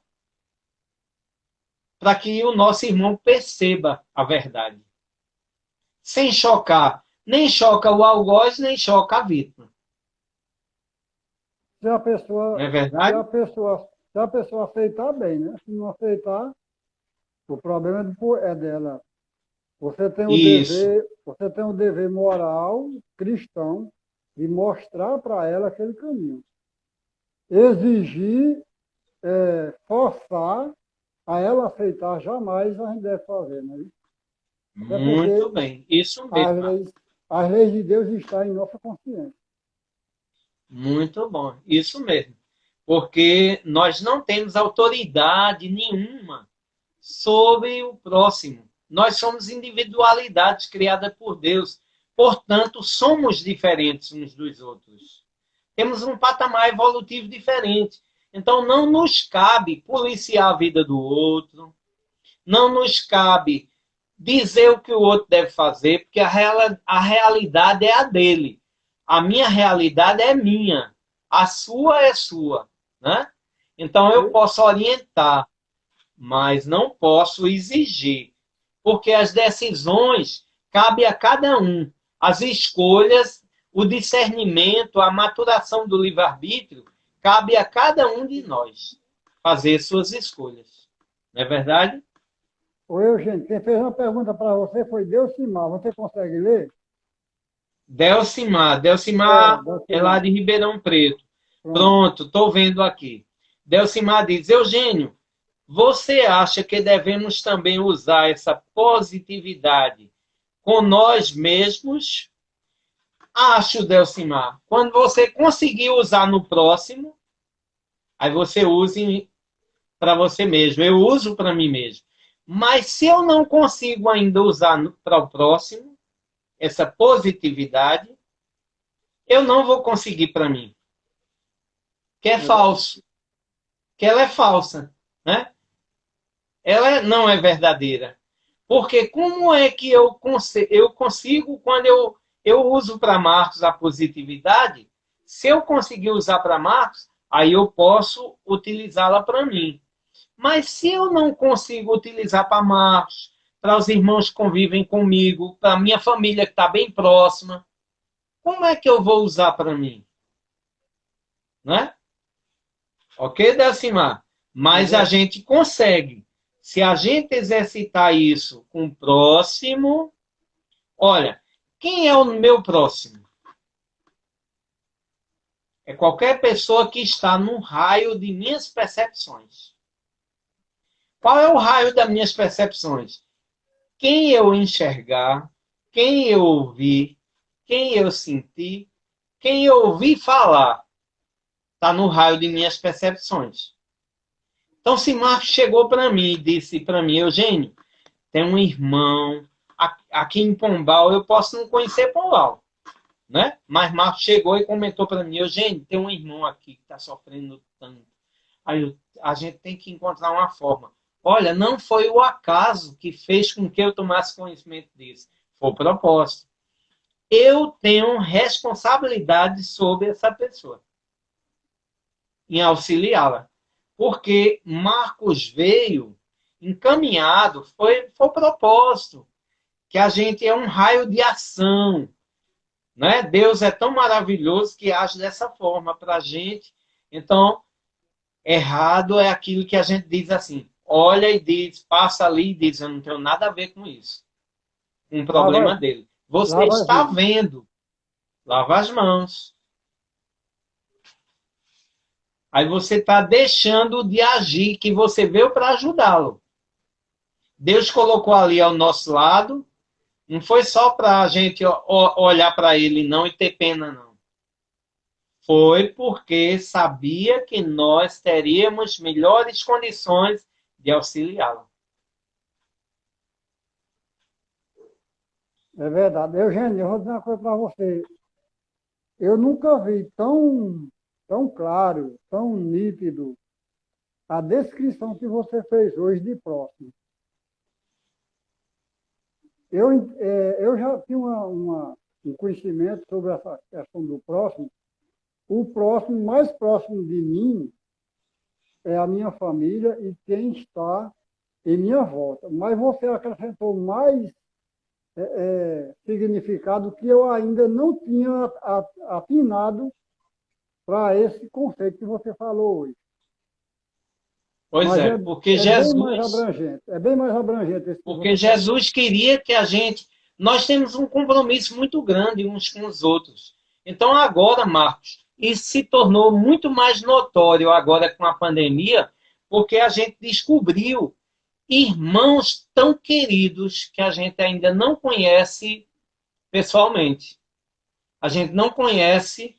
para que o nosso irmão perceba a verdade. Sem chocar. Nem choca o algoz, nem choca a vítima. Se a pessoa, Não é verdade? se a pessoa aceitar bem, né? Se não aceitar, o problema é dela. Isso. Você tem um dever moral cristão de mostrar para ela aquele caminho. Exigir, forçar a ela aceitar, jamais a gente deve fazer, né? Até Muito porque bem. Isso as mesmo. leis, as leis de Deus estão em nossa consciência. Muito bom, isso mesmo. Porque nós não temos autoridade nenhuma sobre o próximo. Nós somos individualidades criadas por Deus. Portanto, somos diferentes uns dos outros. Temos um patamar evolutivo diferente. Então, não nos cabe policiar a vida do outro, não nos cabe dizer o que o outro deve fazer, porque a realidade é a dele. A minha realidade é minha. A sua é sua. Né? Então, eu posso orientar, mas não posso exigir, porque as decisões cabem a cada um. As escolhas, o discernimento, a maturação do livre-arbítrio, cabe a cada um de nós fazer suas escolhas. Não é verdade? Ô, Eugênio, quem fez uma pergunta para você foi Delcimar. Você consegue ler? Delcimar. É, Delcimar é lá Delcimar. de Ribeirão Preto. Pronto. Pronto, estou vendo aqui. Delcimar diz, Eugênio, você acha que devemos também usar essa positividade com nós mesmos? Acho, Delcimar. Quando você conseguir usar no próximo, aí você use para você mesmo. Eu uso para mim mesmo. Mas se eu não consigo ainda usar para o próximo, essa positividade, eu não vou conseguir para mim. Que é falso. Que ela é falsa. Né? Ela não é verdadeira. Porque como é que eu consigo, quando eu uso para Marcos a positividade, se eu conseguir usar para Marcos, aí eu posso utilizá-la para mim. Mas se eu não consigo utilizar para Marcos, para os irmãos que convivem comigo, para a minha família que está bem próxima, como é que eu vou usar para mim? Né? Ok, Decimar? Mas a gente consegue. Se a gente exercitar isso com o próximo, olha, quem é o meu próximo? É qualquer pessoa que está no raio de minhas percepções. Qual é o raio das minhas percepções? Quem eu enxergar, quem eu ouvir, quem eu sentir, quem eu ouvir falar, está no raio de minhas percepções. Então, se Marcos chegou para mim e disse para mim, Eugênio, tem um irmão, aqui em Pombal, eu posso não conhecer Pombal, né? Mas Marcos chegou e comentou para mim, Eugênio, tem um irmão aqui que está sofrendo tanto. Aí a gente tem que encontrar uma forma. Olha, não foi o acaso que fez com que eu tomasse conhecimento disso. Foi o propósito. Eu tenho responsabilidade sobre essa pessoa em auxiliá-la. Porque Marcos veio encaminhado, foi o propósito, que a gente é um raio de ação. Né? Deus é tão maravilhoso que age dessa forma para a gente. Então, errado é aquilo que a gente diz assim, olha e diz, passa ali e diz, eu não tenho nada a ver com isso. Um problema dele. Você está vendo, lava as mãos. Aí você está deixando de agir, que você veio para ajudá-lo. Deus colocou ali ao nosso lado, não foi só para a gente olhar para ele não e ter pena, não. Foi porque sabia que nós teríamos melhores condições de auxiliá-lo. É verdade. Eugênio, eu vou dizer uma coisa para você. Eu nunca vi tão claro, tão nítido a descrição que você fez hoje de próximo. Eu já tinha um conhecimento sobre essa questão do próximo. O próximo, mais próximo de mim, é a minha família e quem está em minha volta. Mas você acrescentou mais significado que eu ainda não tinha afinado para esse conceito que você falou hoje. Pois Mas porque Jesus... É bem mais abrangente. Porque Jesus queria que a gente... Nós temos um compromisso muito grande uns com os outros. Então agora, Marcos, isso se tornou muito mais notório agora com a pandemia, porque a gente descobriu irmãos tão queridos que a gente ainda não conhece pessoalmente. A gente não conhece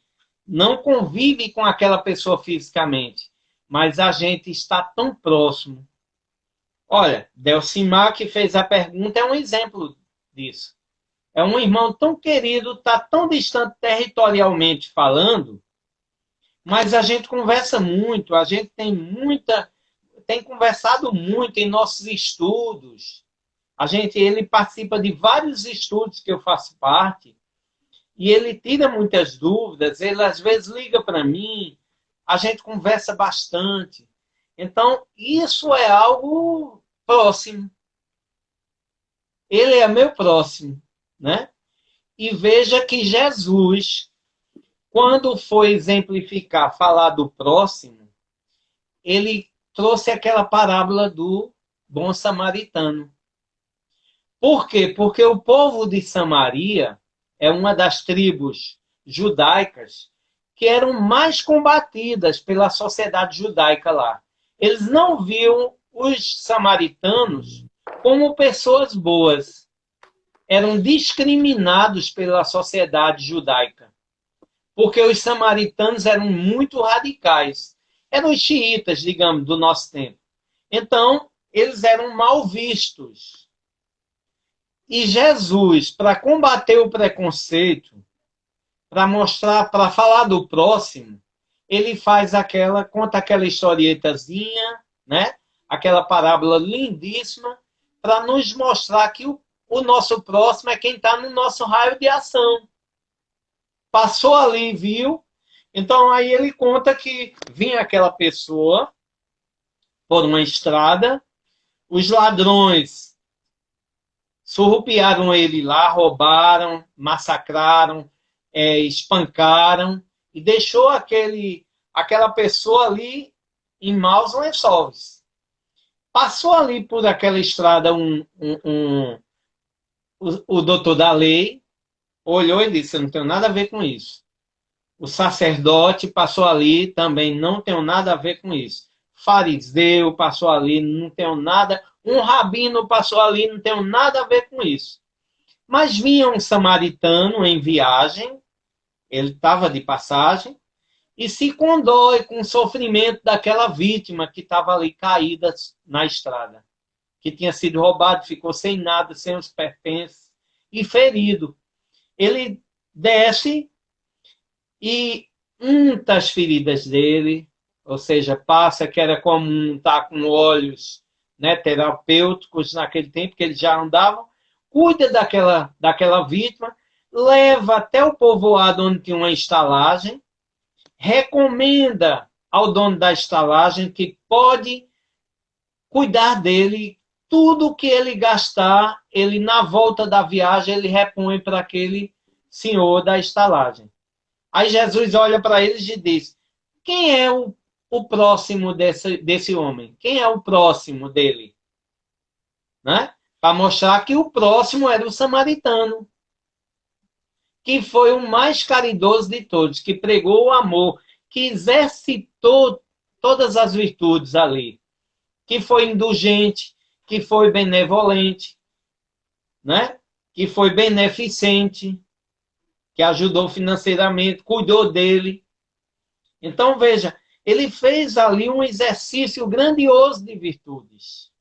não convive com aquela pessoa fisicamente, mas a gente está tão próximo. Olha, Delcimar, que fez a pergunta, é um exemplo disso. É um irmão tão querido, está tão distante territorialmente falando, mas a gente conversa muito, a gente tem conversado muito em nossos estudos. Ele participa de vários estudos que eu faço parte, e ele tira muitas dúvidas, ele às vezes liga para mim, a gente conversa bastante. Então, isso é algo próximo. Ele é meu próximo, né? E veja que Jesus, quando foi exemplificar, falar do próximo, ele trouxe aquela parábola do bom samaritano. Por quê? Porque o povo de Samaria é uma das tribos judaicas que eram mais combatidas pela sociedade judaica lá. Eles não viam os samaritanos como pessoas boas. Eram discriminados pela sociedade judaica. Porque os samaritanos eram muito radicais. Eram os xiitas, digamos, do nosso tempo. Então, eles eram mal vistos. E Jesus, para combater o preconceito, para mostrar, para falar do próximo, ele conta aquela historietazinha, né? Aquela parábola lindíssima, para nos mostrar que o nosso próximo é quem está no nosso raio de ação. Passou ali, viu? Então aí ele conta que vinha aquela pessoa por uma estrada, os ladrões surrupiaram ele lá, roubaram, massacraram, espancaram e deixou aquela pessoa ali em maus lençóis. Passou ali por aquela estrada o doutor da lei, olhou e disse, eu não tenho nada a ver com isso. O sacerdote passou ali, também não tenho nada a ver com isso. Fariseu passou ali, não tenho nada. Um rabino passou ali, não tenho nada a ver com isso. Mas vinha um samaritano em viagem, ele estava de passagem, e se condói com o sofrimento daquela vítima que estava ali caída na estrada, que tinha sido roubado, ficou sem nada, sem os pertences, e ferido. Ele desce e unta as feridas dele, ou seja, passa, que era comum estar com óleos, né, terapêuticos naquele tempo, que eles já andavam, cuida daquela vítima, leva até o povoado onde tinha uma estalagem, recomenda ao dono da estalagem que pode cuidar dele, tudo que ele gastar, ele na volta da viagem, ele repõe para aquele senhor da estalagem. Aí Jesus olha para eles e diz, quem é o próximo desse homem? Quem é o próximo dele? Né? Para mostrar que o próximo era o samaritano, que foi o mais caridoso de todos, que pregou o amor, que exercitou todas as virtudes ali, que foi indulgente, que foi benevolente, né? Que foi beneficente, que ajudou financeiramente, cuidou dele. Então, veja, ele fez ali um exercício grandioso de virtudes.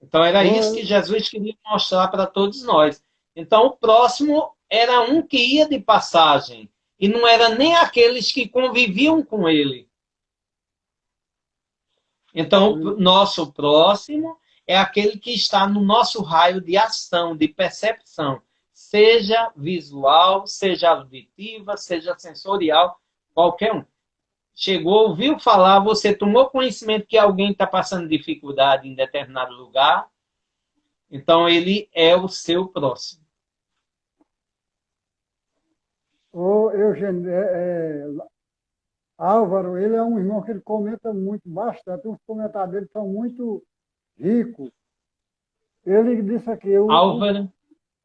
Então, era isso que Jesus queria mostrar para todos nós. Então, o próximo era um que ia de passagem, e não era nem aqueles que conviviam com ele. Então, o nosso próximo é aquele que está no nosso raio de ação, de percepção. Seja visual, seja auditiva, seja sensorial, qualquer um. Chegou, ouviu falar, você tomou conhecimento que alguém está passando dificuldade em determinado lugar, então ele é o seu próximo. Ô, Eugênio, Álvaro, ele é um irmão que ele comenta muito, bastante. Os comentários dele são muito ricos. Ele disse aqui... Álvaro...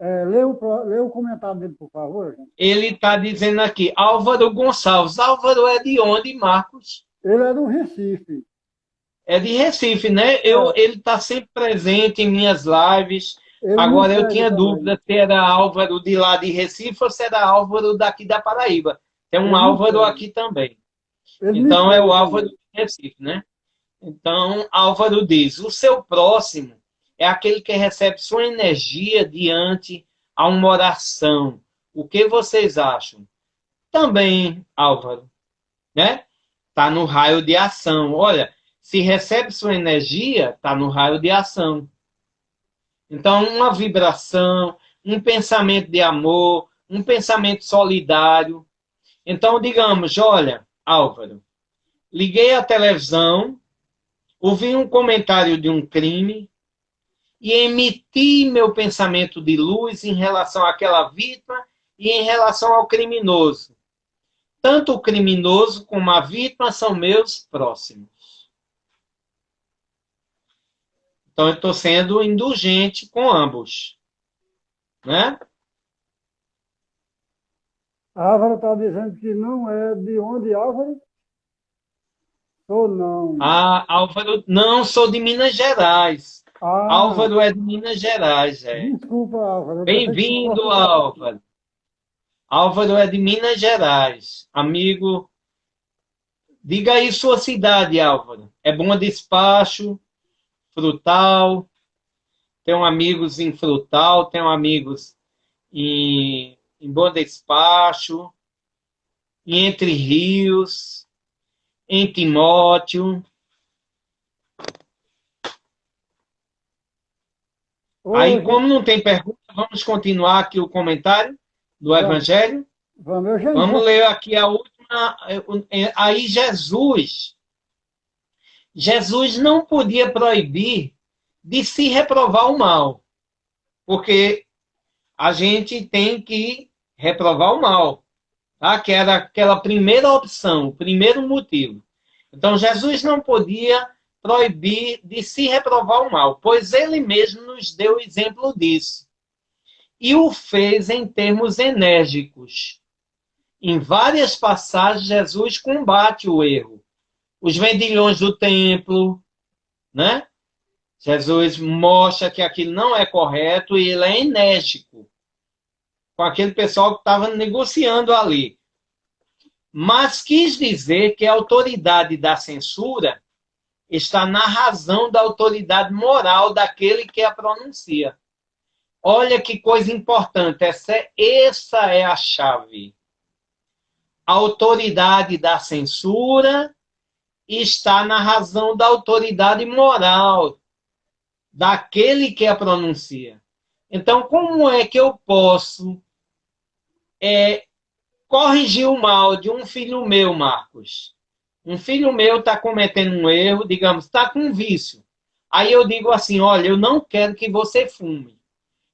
lê o comentário dele, por favor. Gente. Ele está dizendo aqui, Álvaro Gonçalves. Álvaro é de onde, Marcos? Ele é do Recife. É de Recife, né? Ele está sempre presente em minhas lives. Agora, eu tinha dúvida se era Álvaro de lá de Recife ou se era Álvaro daqui da Paraíba. Tem um Ele não Álvaro pega. aqui também. Ele me Então, é o pega Álvaro também. de Recife, né? Então, Álvaro diz: o seu próximo é aquele que recebe sua energia diante a uma oração. O que vocês acham? Também, Álvaro, né? Está no raio de ação. Olha, se recebe sua energia, está no raio de ação. Então, uma vibração, um pensamento de amor, um pensamento solidário. Então, digamos, olha, Álvaro, liguei a televisão, ouvi um comentário de um crime e emiti meu pensamento de luz em relação àquela vítima e em relação ao criminoso. Tanto o criminoso como a vítima são meus próximos. Então, eu estou sendo indulgente com ambos, né? Álvaro está dizendo que não é de onde Álvaro? Ou não? Ah, Álvaro, não, sou de Minas Gerais. Ah, Álvaro é de Minas Gerais, é. desculpa, Álvaro. Eu pensei que fosse Bem-vindo, Portugal. Álvaro. Álvaro é de Minas Gerais. Amigo, diga aí sua cidade, Álvaro. É Bom Despacho, Frutal. Tenho amigos em Frutal, tenho amigos em Bom Despacho, em Entre Rios, em Timóteo. Aí, Hoje, como não tem pergunta, vamos continuar aqui o comentário do vamos, Evangelho. vamos. Eu já, Vamos já ler aqui a última. Aí, Jesus não podia proibir de se reprovar o mal, porque a gente tem que reprovar o mal, tá? Que era aquela primeira opção, o primeiro motivo. Então, Jesus não podia proibir de se reprovar o mal, pois ele mesmo nos deu exemplo disso. E o fez em termos enérgicos. Em várias passagens, Jesus combate o erro. Os vendilhões do templo, né? Jesus mostra que aquilo não é correto e ele é enérgico com aquele pessoal que estava negociando ali. Mas quis dizer que a autoridade da censura está na razão da autoridade moral daquele que a pronuncia. Olha que coisa importante, essa é a chave. A autoridade da censura está na razão da autoridade moral daquele que a pronuncia. Então, como é que eu posso corrigir o mal de um filho meu, Marcos? Um filho meu está cometendo um erro, digamos, está com um vício. Aí eu digo assim, olha, eu não quero que você fume.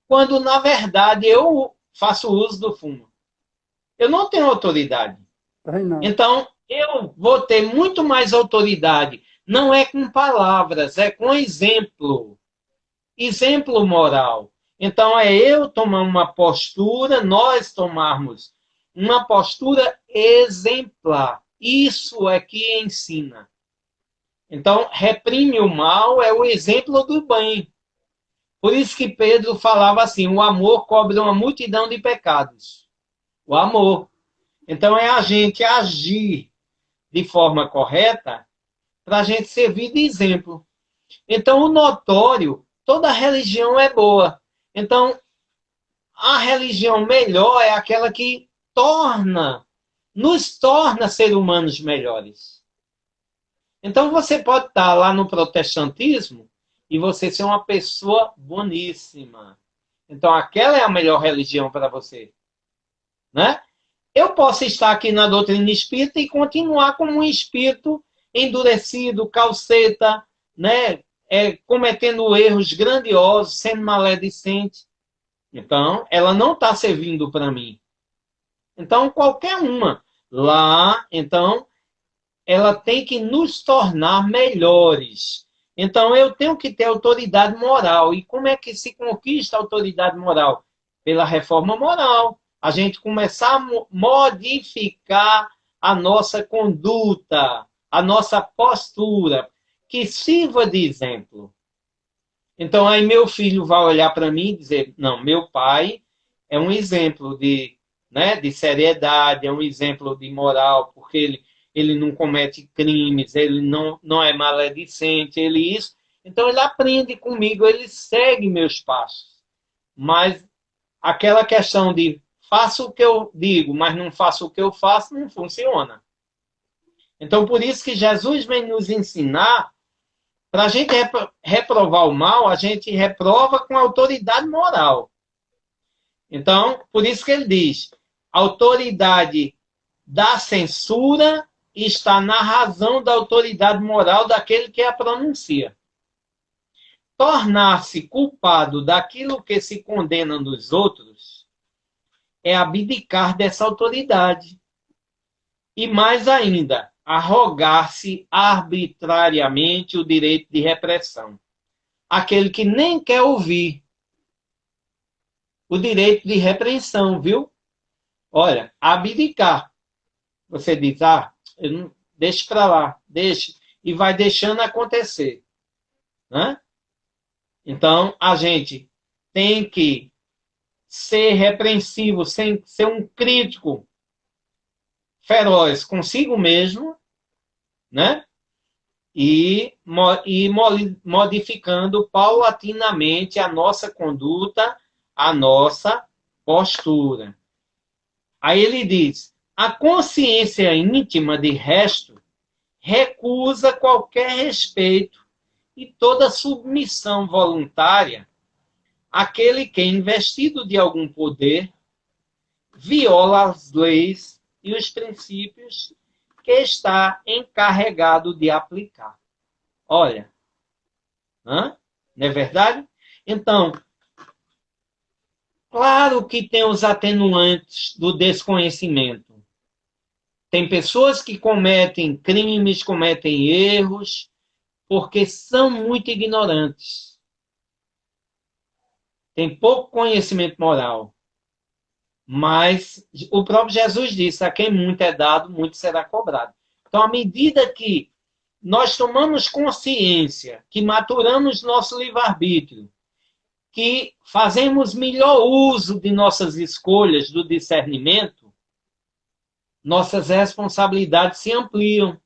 Quando, na verdade, eu faço uso do fumo. Eu não tenho autoridade. tem não. Então, eu vou ter muito mais autoridade. Não é com palavras, é com exemplo. Exemplo moral. Então, é eu tomar uma postura, nós tomarmos uma postura exemplar. Isso é que ensina. Então, reprime o mal é o exemplo do bem. Por isso que Pedro falava assim, o amor cobre uma multidão de pecados. O amor. Então, é a gente agir de forma correta para a gente servir de exemplo. Então, o notório, toda religião é boa. Então, a religião melhor é aquela que nos torna seres humanos melhores. Então, você pode estar lá no protestantismo e você ser uma pessoa boníssima. Então, aquela é a melhor religião para você. Né? Eu posso estar aqui na doutrina espírita e continuar como um espírito endurecido, calceta, né? Cometendo erros grandiosos, sendo maledicente. Então, ela não está servindo para mim. Então, qualquer uma lá, então, ela tem que nos tornar melhores. Então, eu tenho que ter autoridade moral. E como é que se conquista a autoridade moral? Pela reforma moral. A gente começar a modificar a nossa conduta, a nossa postura, que sirva de exemplo. Então, aí meu filho vai olhar para mim e dizer, não, meu pai é um exemplo né, de seriedade, é um exemplo de moral, porque ele não comete crimes, ele não é maledicente, ele isso. Então ele aprende comigo, ele segue meus passos. Mas aquela questão de faço o que eu digo, mas não faço o que eu faço, não funciona. Então por isso que Jesus vem nos ensinar, para a gente reprovar o mal, a gente reprova com autoridade moral. Então, por isso que ele diz, a autoridade da censura está na razão da autoridade moral daquele que a pronuncia. Tornar-se culpado daquilo que se condena nos outros é abdicar dessa autoridade. E mais ainda, arrogar-se arbitrariamente o direito de repressão. Aquele que nem quer ouvir o direito de repreensão, viu? Olha, abdicar. Você diz, eu não, deixa para lá, deixa, e vai deixando acontecer. Né? Então, a gente tem que ser repreensivo, sem ser um crítico feroz consigo mesmo, né? E modificando paulatinamente a nossa conduta, a nossa postura. Aí ele diz, a consciência íntima, de resto, recusa qualquer respeito e toda submissão voluntária àquele que, investido de algum poder, viola as leis e os princípios que está encarregado de aplicar. Olha, não é verdade? Então, claro que tem os atenuantes do desconhecimento. Tem pessoas que cometem crimes, cometem erros, porque são muito ignorantes. Tem pouco conhecimento moral. Mas o próprio Jesus disse, a quem muito é dado, muito será cobrado. Então, à medida que nós tomamos consciência, que maturamos nosso livre-arbítrio, que fazemos melhor uso de nossas escolhas, do discernimento, nossas responsabilidades se ampliam.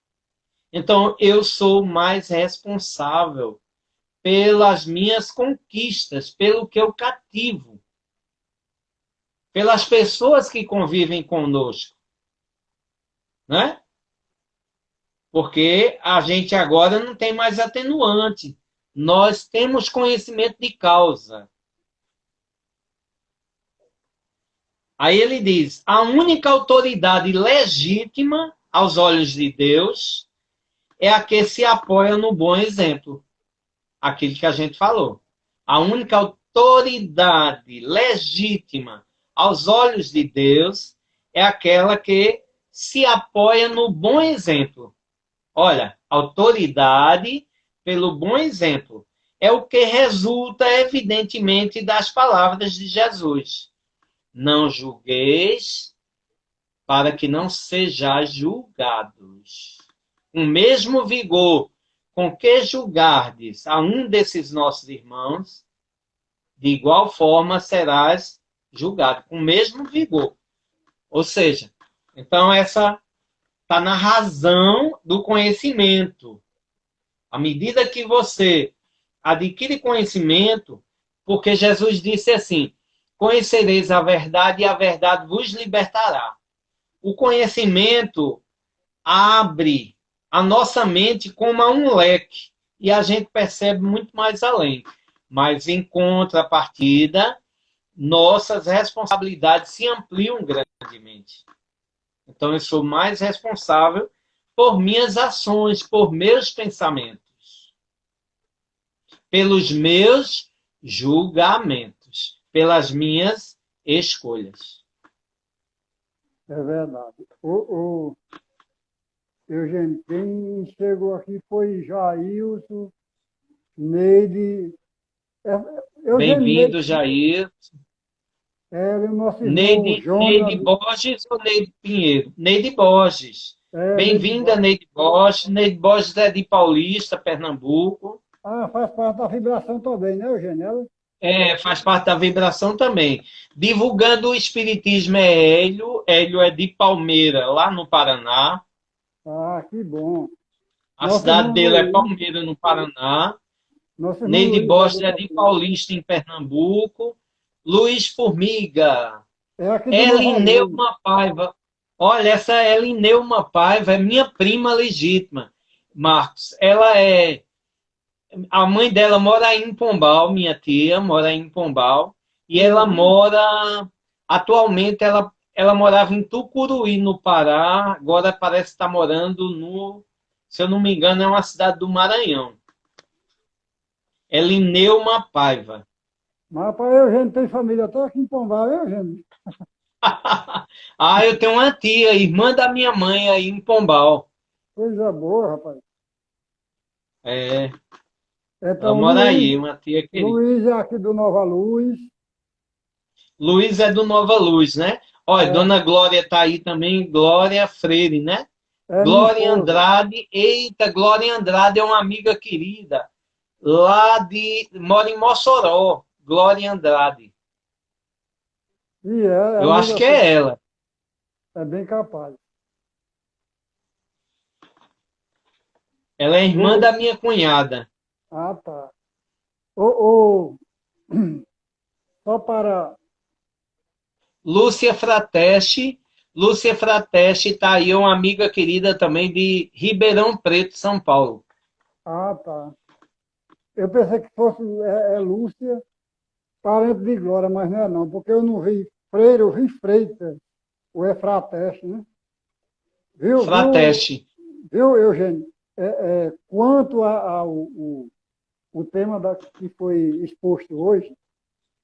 Então, eu sou mais responsável pelas minhas conquistas, pelo que eu cativo, pelas pessoas que convivem conosco. Né? Porque a gente agora não tem mais atenuante. Nós temos conhecimento de causa. Aí ele diz, a única autoridade legítima aos olhos de Deus é a que se apoia no bom exemplo. Aquilo que a gente falou. A única autoridade legítima aos olhos de Deus é aquela que se apoia no bom exemplo. Olha, autoridade pelo bom exemplo. É o que resulta, evidentemente, das palavras de Jesus. Não julgueis, para que não sejais julgados. Com o mesmo vigor com que julgardes a um desses nossos irmãos, de igual forma serás julgado, com o mesmo vigor. Ou seja, então essa está na razão do conhecimento. À medida que você adquire conhecimento, porque Jesus disse assim, conhecereis a verdade e a verdade vos libertará. O conhecimento abre a nossa mente como a um leque e a gente percebe muito mais além. Mas, em contrapartida, nossas responsabilidades se ampliam grandemente. Então, eu sou mais responsável por minhas ações, por meus pensamentos, pelos meus julgamentos, pelas minhas escolhas. É verdade. Eugênio, quem chegou aqui foi Jailson, Neide. Bem-vindo, Jair. O nosso irmão Neide Jonas. Borges ou Neide Pinheiro? Neide Borges. Bem-vinda, Neide Borges. Neide Borges é de Paulista, Pernambuco. Faz parte da vibração também, né, Eugênio? Faz parte da vibração também. Divulgando o Espiritismo é Hélio. Hélio é de Palmeira, lá no Paraná. Ah, que bom. A Nosso cidade irmão dele é Luiz, Palmeira, no Paraná. nosso irmão Neide Luiz é de Borges é de Palmeiras. Paulista, em Pernambuco. Luiz Formiga. É aqui do Nova Luz. Elineuma Paiva. Olha, essa Elineuma Paiva é minha prima legítima, Marcos. Ela é. A mãe dela mora em Pombal, minha tia mora em Pombal. E ela Sim. mora. Atualmente, ela morava em Tucuruí, no Pará. Agora parece estar morando no. Se eu não me engano, é uma cidade do Maranhão. Elineuma Paiva. Mas, rapaz, Eugênio tem família até aqui em Pombal, Eugênio. Ah, eu tenho uma tia, irmã da minha mãe aí em Pombal. Coisa boa, rapaz. É, ela Então, mora aí, uma tia querida. Luiz é aqui do Nova Luz. Luiz é do Nova Luz, né? Olha, É, Dona Glória está aí também, Glória Freire, né? é minha Glória esposa. Andrade, eita, Glória Andrade é uma amiga querida, mora em Mossoró, Glória Andrade. E é Eu acho amiga, que é ela. é bem capaz. Ela é irmã Ô, da minha cunhada. ah, tá. Ô, só para. Lúcia Frateste está aí, uma amiga querida também de Ribeirão Preto, São Paulo. Ah, tá. Eu pensei que fosse Lúcia, parente de Glória, mas não é não, porque eu não vi Freire, eu vi Freitas, o Efrateste, né? Viu, viu, Frateste. viu, Eugênio? Quanto o tema que foi exposto hoje,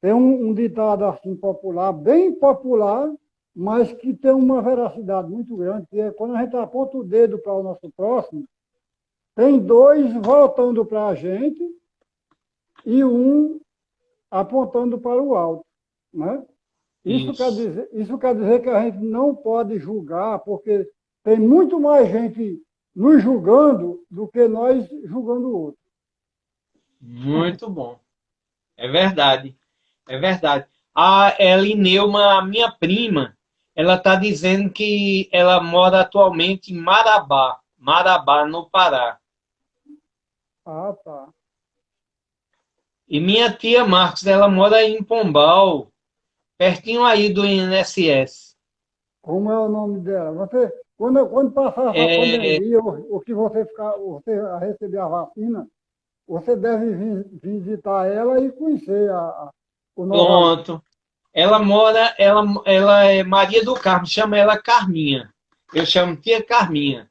tem um ditado assim popular, bem popular, mas que tem uma veracidade muito grande, que é quando a gente aponta o dedo para o nosso próximo, tem dois voltando para a gente e um apontando para o alto, né? Isso. Isso quer dizer que a gente não pode julgar, porque tem muito mais gente nos julgando do que nós julgando o outro. Muito bom. É verdade. É verdade. A Elineuma, a minha prima, ela está dizendo que ela mora atualmente em Marabá. Marabá, no Pará. Ah, tá. E minha tia Marcos, ela mora em Pombal, pertinho aí do INSS. Como é o nome dela? Quando passar essa É, pandemia, o que você receber a vacina, você deve visitar ela e conhecer o Nova Luz. pronto. Ela é Maria do Carmo, chama ela Carminha. Eu chamo tia Carminha.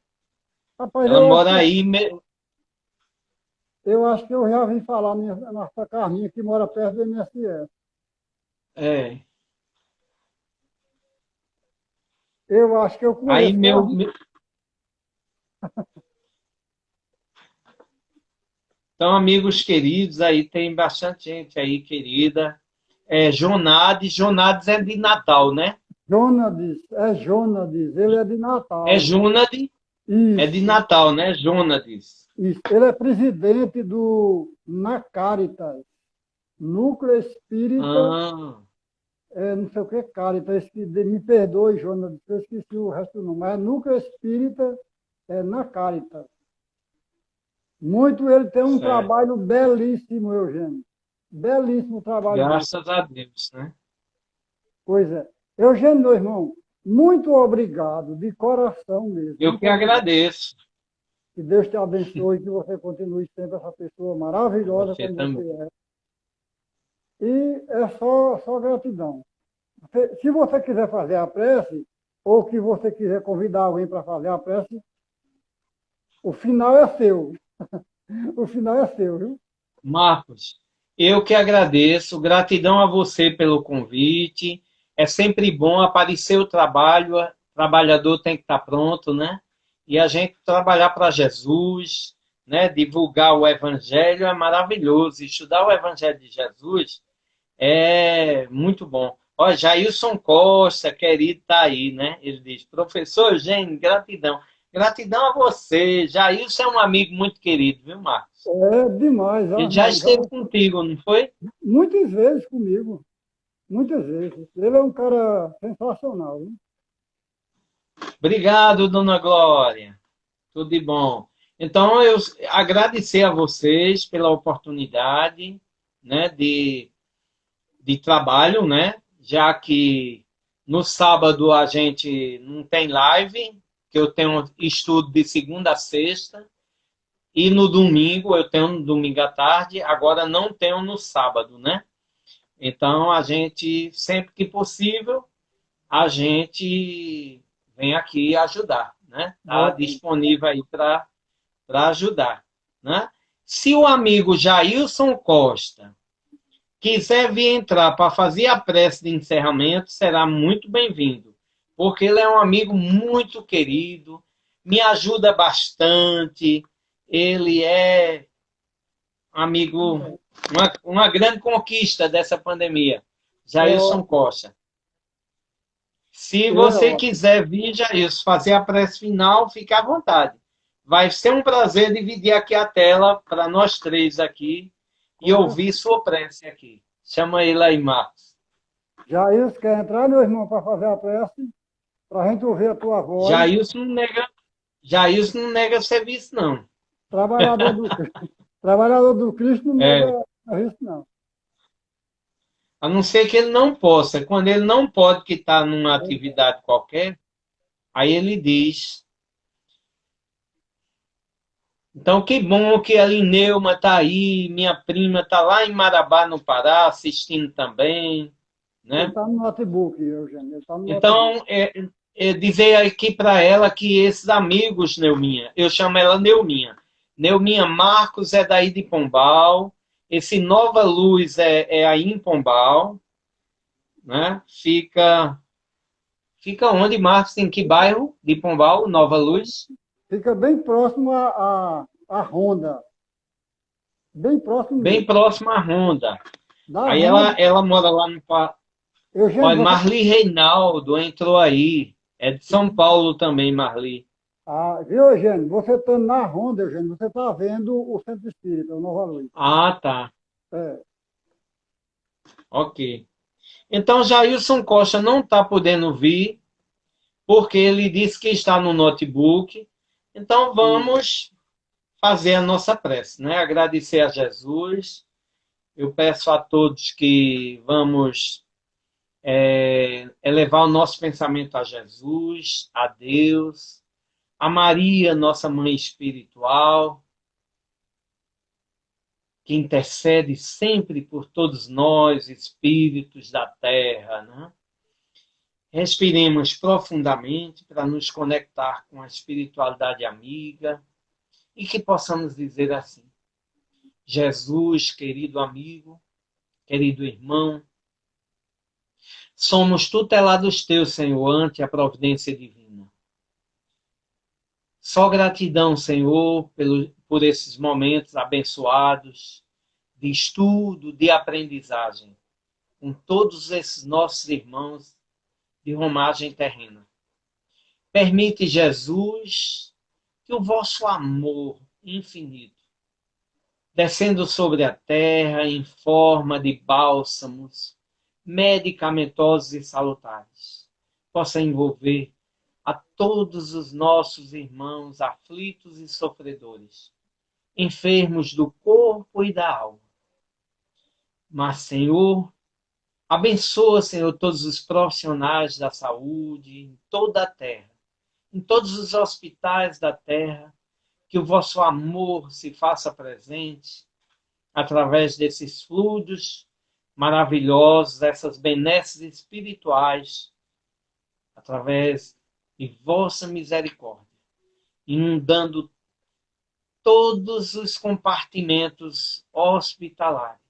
Rapaz, Ela mora aí. eu acho que eu já vi falar nessa Carminha que mora perto do MSS. É, Eu acho que eu aí conheço Carminha. Então, amigos queridos, aí tem bastante gente aí querida. Jonades é de Natal, né? Jonades, ele é de É Natal. Junade, é de Isso, Natal, né? Jonades. isso. Ele é presidente do Nacaritas, Núcleo Espírita, Ah, não sei o que, Caritas, me perdoe, Jonas, eu esqueci o resto do nome, mas Núcleo Espírita na Caritas. Muito, ele tem um certo. trabalho belíssimo, Eugênio. Belíssimo o trabalho dele. Graças a Deus, né? Pois é. Eugênio, meu irmão, muito obrigado, de coração mesmo. Eu Muito que obrigado. agradeço. Que Deus te abençoe, que você continue sempre essa pessoa maravilhosa Você como você também. é. E é só gratidão. Se você quiser fazer a prece, ou que você quiser convidar alguém para fazer a prece, o final é seu. O final é seu, viu? Marcos, eu que agradeço. Gratidão a você pelo convite. É sempre bom aparecer o trabalho. O trabalhador tem que estar pronto, né? E a gente trabalhar para Jesus, né? Divulgar o Evangelho é maravilhoso. Estudar o Evangelho de Jesus é muito bom. Ó, Jailson Costa, querido, está aí, né? Ele diz, professor Eugênio, gratidão. Gratidão a você. Jailson é um amigo muito querido, viu, Marcos? É demais, Ele já já, esteve contigo, não foi? muitas vezes comigo, muitas vezes. Ele é um cara sensacional, né? Obrigado, dona Glória. Tudo de bom. Então, eu agradecer a vocês pela oportunidade, né, de trabalho, né? Já que no sábado a gente não tem live, que eu tenho estudo de segunda a sexta, e no domingo, eu tenho no domingo à tarde, agora não tenho no sábado, né? Então, a gente, sempre que possível, a gente vem aqui ajudar, né? Está Ótimo. disponível aí para ajudar, né? Se o amigo Jailson Costa quiser vir entrar para fazer a prece de encerramento, será muito bem-vindo, porque ele é um amigo muito querido, me ajuda bastante, ele é amigo, uma grande conquista dessa pandemia. É Jailson ótimo. Costa. Se Ele é você ótimo. quiser vir, Jailson, fazer a prece final, fique à vontade. Vai ser um prazer dividir aqui a tela para nós três aqui e Com ouvir certeza. sua prece aqui. Chama ele aí, Marcos. Jair, quer entrar, meu irmão, para fazer a prece? Para a gente ouvir a tua voz. Jailson não nega serviço, não. Trabalhador do, trabalhador do Cristo não É, nega isso, não. a não ser que ele não possa. Quando ele não pode, que está numa atividade qualquer, aí ele diz. Então, que bom que a Lineuma está aí, minha prima está lá em Marabá, no Pará, assistindo também, Ele né? está no notebook, Eugênio. Ele está no notebook. Então, dizer aqui para ela que esses amigos, Neuminha, eu chamo ela Neuminha. Neuminha Marcos é daí de Pombal, esse Nova Luz é aí em Pombal, né? Fica onde, Marcos? Em que bairro de Pombal, Nova Luz? Fica bem próximo à Honda. Bem próximo Bem mesmo. próximo à Honda. Da Aí Honda. ela mora lá no. Eugênio, Olha, você. Marli Reinaldo entrou aí. É de São Paulo também, Marli. Ah, viu, Eugênio? Você estando na Honda, Eugênio, você está vendo o Centro Espírita, o Nova Luz. Ah, tá. É. Ok. Então, Jailson Costa não está podendo vir, porque ele disse que está no notebook. Então, Sim. vamos fazer a nossa prece, né? Agradecer a Jesus. Eu peço a todos que vamos elevar o nosso pensamento a Jesus, a Deus, a Maria, nossa mãe espiritual, que intercede sempre por todos nós, espíritos da terra, né? Respiremos profundamente para nos conectar com a espiritualidade amiga e que possamos dizer assim: Jesus, querido amigo, querido irmão, somos tutelados teus, Senhor, ante a providência divina. Só gratidão, Senhor, por esses momentos abençoados de estudo, de aprendizagem, com todos esses nossos irmãos de romagem terrena. Permite, Jesus, que o vosso amor infinito, descendo sobre a terra em forma de bálsamos medicamentosos e salutares, possa envolver a todos os nossos irmãos aflitos e sofredores, enfermos do corpo e da alma. Mas, Senhor, abençoa, Senhor, todos os profissionais da saúde em toda a terra, em todos os hospitais da terra, que o vosso amor se faça presente através desses fluidos maravilhosos, dessas benesses espirituais, através de vossa misericórdia, inundando todos os compartimentos hospitalares.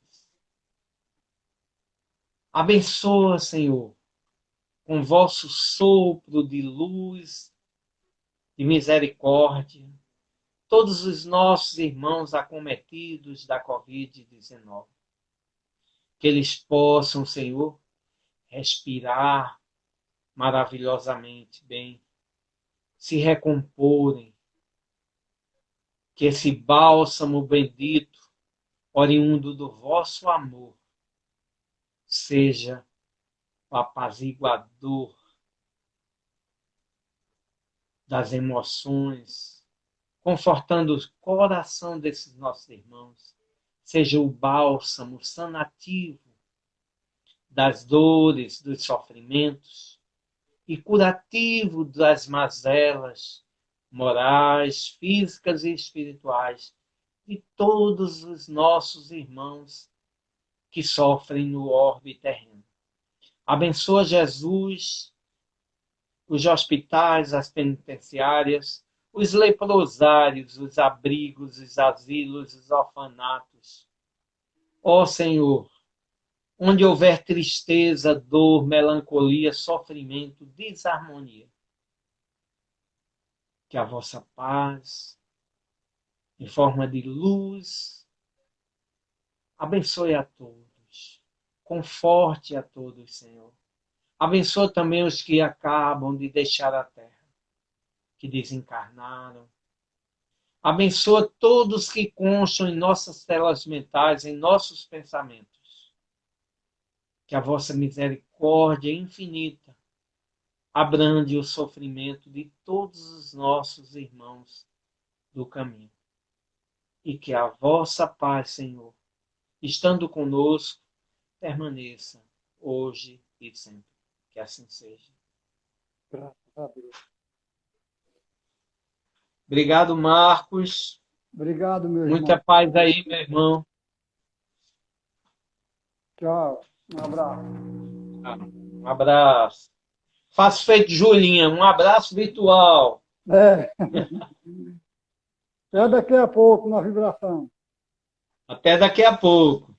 Abençoa, Senhor, com vosso sopro de luz, de misericórdia, todos os nossos irmãos acometidos da Covid-19. Que eles possam, Senhor, respirar maravilhosamente bem, se recomporem, que esse bálsamo bendito, oriundo do vosso amor, seja o apaziguador das emoções, confortando o coração desses nossos irmãos, seja o bálsamo sanativo das dores, dos sofrimentos e curativo das mazelas morais, físicas e espirituais de todos os nossos irmãos que sofrem no orbe terreno. Abençoa, Jesus, os hospitais, as penitenciárias, os leprosários, os abrigos, os asilos, os orfanatos. Ó Senhor, onde houver tristeza, dor, melancolia, sofrimento, desarmonia, que a vossa paz, em forma de luz, abençoe a todos, conforte a todos, Senhor. Abençoa também os que acabam de deixar a terra, que desencarnaram. Abençoa todos que constam em nossas telas mentais, em nossos pensamentos. Que a vossa misericórdia infinita abrande o sofrimento de todos os nossos irmãos do caminho. E que a vossa paz, Senhor, estando conosco, permaneça hoje e sempre. Que assim seja. Graças a Deus. Obrigado, Marcos. Obrigado, meu Muita irmão. paz aí, meu irmão. Tchau. Um abraço. Um abraço. Faço feito Julinha, um abraço virtual. É. Até daqui a pouco na vibração. Até daqui a pouco.